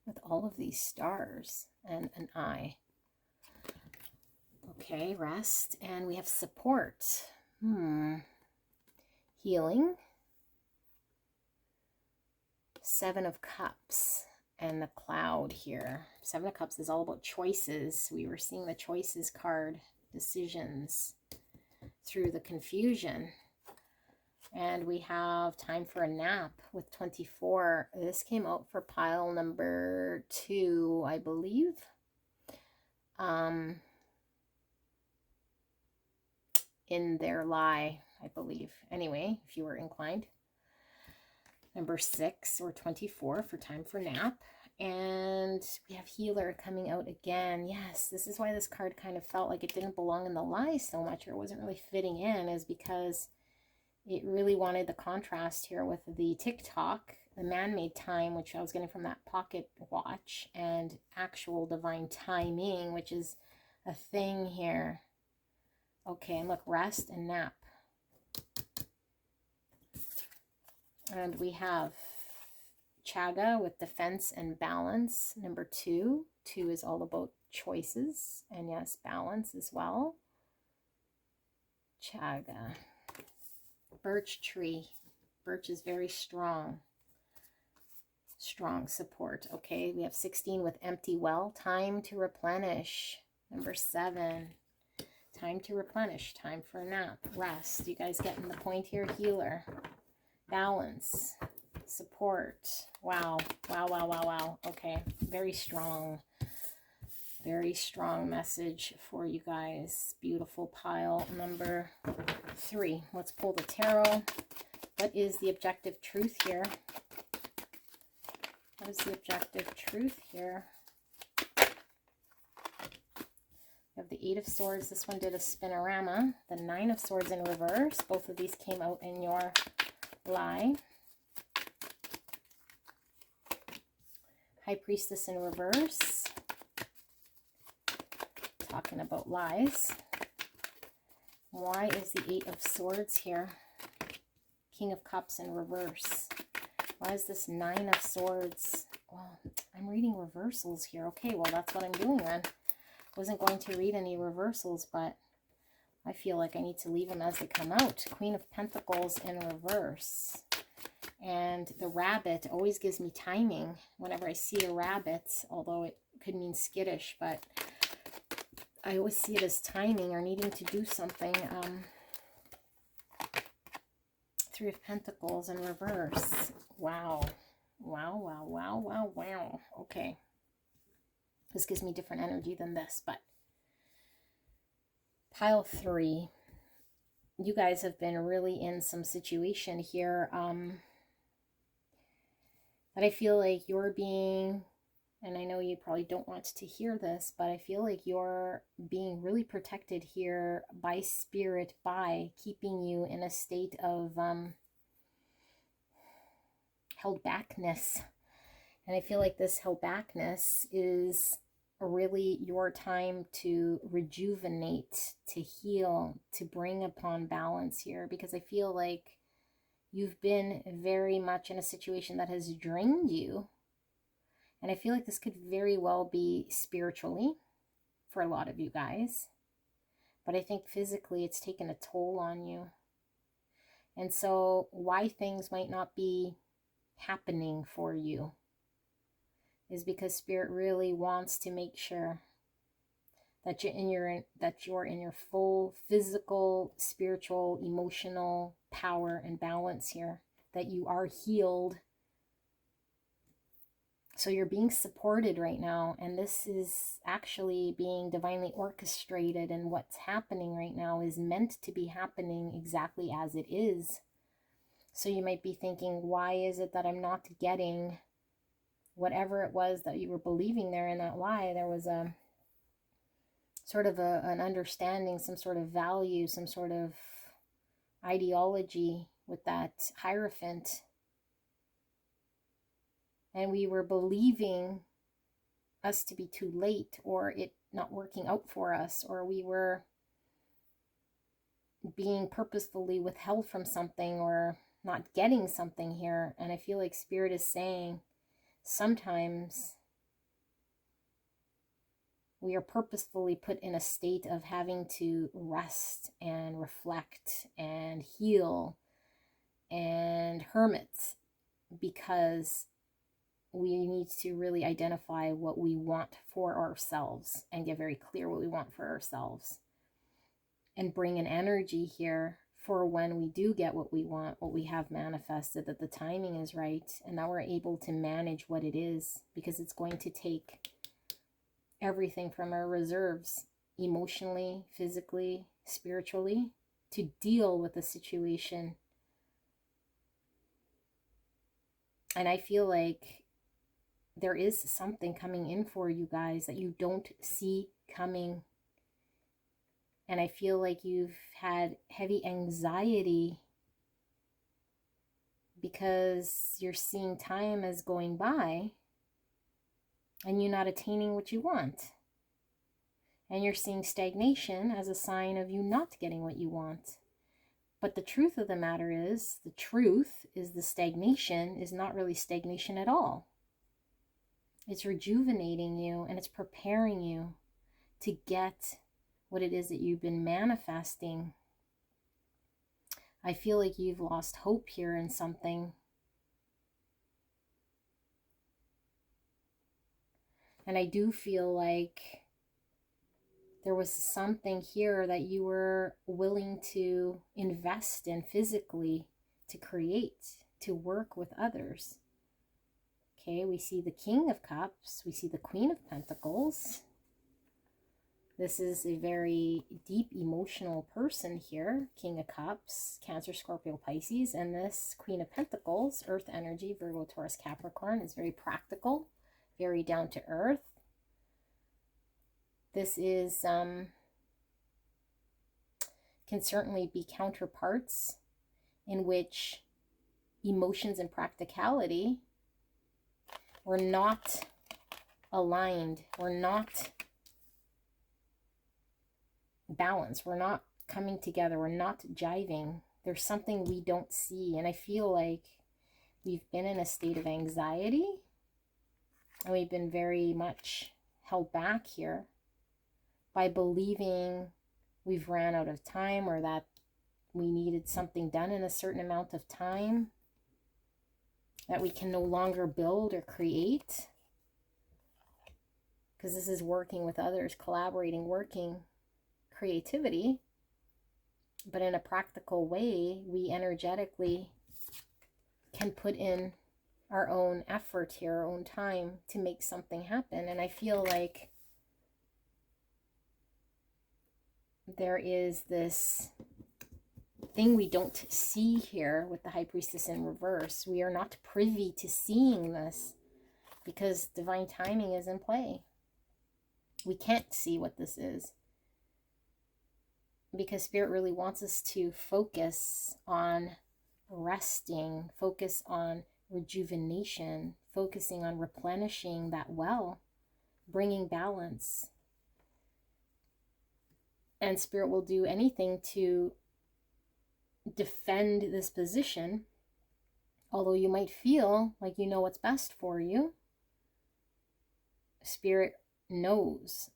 with all of these stars and an eye. Okay, rest. And we have support. Healing. 7 of Cups. And the cloud here. 7 of Cups is all about choices. We were seeing the choices card, decisions through the confusion. And we have time for a nap with 24. This came out for pile number 2, I believe. In their lie, I believe. Anyway, if you were inclined. Number 6 or 24 for time for nap. And we have healer coming out again. Yes, this is why this card kind of felt like it didn't belong in the lie so much, or it wasn't really fitting in, is because it really wanted the contrast here with the TikTok, the man-made time, which I was getting from that pocket watch, and actual divine timing, which is a thing here. Okay, and look, rest and nap. And we have Chaga with defense and balance. Number 2. 2 is all about choices. And yes, balance as well. Chaga. Birch tree. Birch is very strong. Strong support. Okay, we have 16 with empty well. Time to replenish. Number 7. Time to replenish. Time for a nap. Rest. You guys getting the point here? Healer. Balance, support. Wow, wow, wow, wow, wow. Okay, very strong message for you guys. Beautiful pile number 3. Let's pull the tarot. What is the objective truth here? What is the objective truth here? We have the 8 of Swords. This one did a spinorama. The 9 of Swords in reverse. Both of these came out in your lie. High Priestess in reverse. Talking about lies. Why is the Eight of Swords here? King of Cups in reverse. Why is this Nine of Swords? Well, I'm reading reversals here. Okay, well, that's what I'm doing then. Wasn't going to read any reversals, but I feel like I need to leave them as they come out. Queen of Pentacles in reverse. And the rabbit always gives me timing whenever I see a rabbit, although it could mean skittish, but I always see it as timing or needing to do something. Three of Pentacles in reverse. Wow. Wow, wow, wow, wow, wow. Okay. This gives me different energy than this, but pile 3. You guys have been really in some situation here that I feel like you're being, and I know you probably don't want to hear this, but I feel like you're being really protected here by spirit, by keeping you in a state of held backness. And I feel like this held backness is really your time to rejuvenate, to heal, to bring upon balance here, because I feel like you've been very much in a situation that has drained you. And I feel like this could very well be spiritually for a lot of you guys. But I think physically it's taken a toll on you. And so why things might not be happening for you is because Spirit really wants to make sure that you're in your full physical, spiritual, emotional power and balance here, that you are healed. So you're being supported right now, and this is actually being divinely orchestrated, and what's happening right now is meant to be happening exactly as it is. So you might be thinking, why is it that I'm not getting whatever it was that you were believing there in that lie? There was a sort of an understanding, some sort of value, some sort of ideology with that Hierophant. And we were believing us to be too late, or it not working out for us, or we were being purposefully withheld from something or not getting something here. And I feel like Spirit is saying sometimes we are purposefully put in a state of having to rest and reflect and heal and hermit, because we need to really identify what we want for ourselves and get very clear what we want for ourselves, and bring an energy here for when we do get what we want, what we have manifested, that the timing is right, and now we're able to manage what it is, because it's going to take everything from our reserves, emotionally, physically, spiritually, to deal with the situation. And I feel like there is something coming in for you guys that you don't see coming. And I feel like you've had heavy anxiety because you're seeing time as going by and you're not attaining what you want. And you're seeing stagnation as a sign of you not getting what you want. But the truth of the matter is, the stagnation is not really stagnation at all. It's rejuvenating you, and it's preparing you to get what it is that you've been manifesting. I feel like you've lost hope here in something. And I do feel like there was something here that you were willing to invest in physically, to create, to work with others. Okay, we see the King of Cups, we see the Queen of Pentacles. This is a very deep emotional person here. King of Cups, Cancer, Scorpio, Pisces. And this Queen of Pentacles, Earth energy, Virgo, Taurus, Capricorn, is very practical, very down to earth. This is, can certainly be counterparts in which emotions and practicality were not aligned. We're not balanced. We're not coming together. We're not jiving. There's something we don't see. And I feel like we've been in a state of anxiety, and we've been very much held back here by believing we've ran out of time, or that we needed something done in a certain amount of time, that we can no longer build or create. Because this is working with others, collaborating, working, creativity. But in a practical way, we energetically can put in our own effort here, our own time to make something happen. And I feel like there is this thing we don't see here with the High Priestess in reverse. We are not privy to seeing this because divine timing is in play. We can't see what this is because Spirit really wants us to focus on resting, focus on rejuvenation, focusing on replenishing that well, bringing balance. And Spirit will do anything to defend this position, although you might feel like you know what's best for you. Spirit knows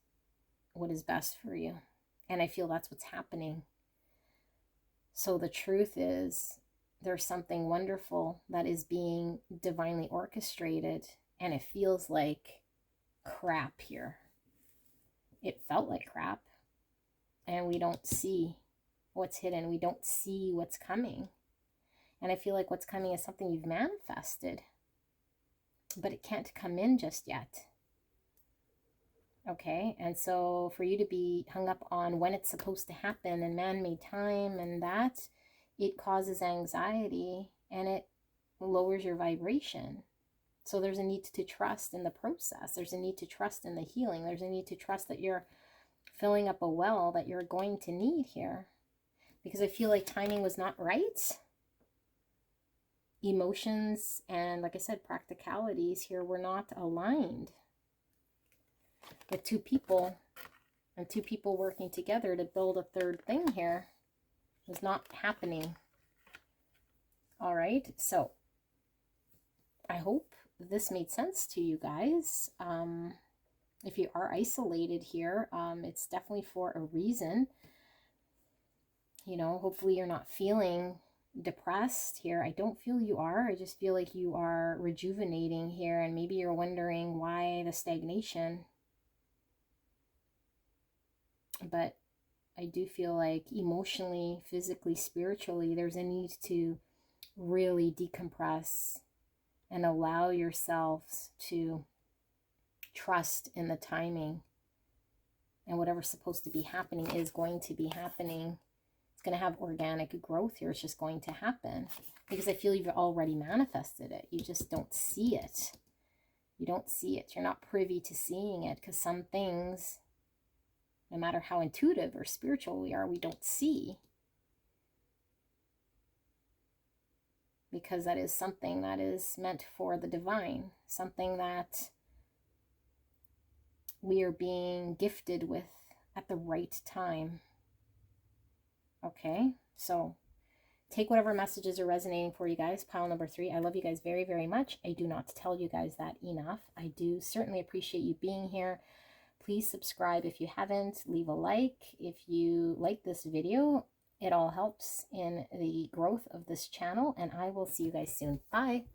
what is best for you, and I feel that's what's happening. So the truth is, there's something wonderful that is being divinely orchestrated, and it feels like crap here. It felt like crap, and we don't see what's hidden. We don't see what's coming. And I feel like what's coming is something you've manifested, but it can't come in just yet. Okay, and so for you to be hung up on when it's supposed to happen and man-made time and that, it causes anxiety and it lowers your vibration. So there's a need to trust in the process. There's a need to trust in the healing. There's a need to trust that you're filling up a well that you're going to need here. Because I feel like timing was not right. Emotions and, like I said, practicalities here were not aligned. With two people, and two people working together to build a third thing here was not happening. All right, so I hope this made sense to you guys. If you are isolated here, it's definitely for a reason. You know, hopefully you're not feeling depressed here. I don't feel you are. I just feel like you are rejuvenating here, and maybe you're wondering why the stagnation. But I do feel like emotionally, physically, spiritually, there's a need to really decompress and allow yourselves to trust in the timing, and whatever's supposed to be happening is going to be happening. It's going to have organic growth here. It's just going to happen because I feel you've already manifested it. You just don't see it. You don't see it. You're not privy to seeing it because some things, no matter how intuitive or spiritual we are, we don't see. Because that is something that is meant for the divine. Something that we are being gifted with at the right time. Okay, so take whatever messages are resonating for you guys. Pile number 3. I love you guys very, very much. I do not tell you guys that enough. I do certainly appreciate you being here. Please subscribe if you haven't. Leave a like if you like this video. It all helps in the growth of this channel, and I will see you guys soon. Bye.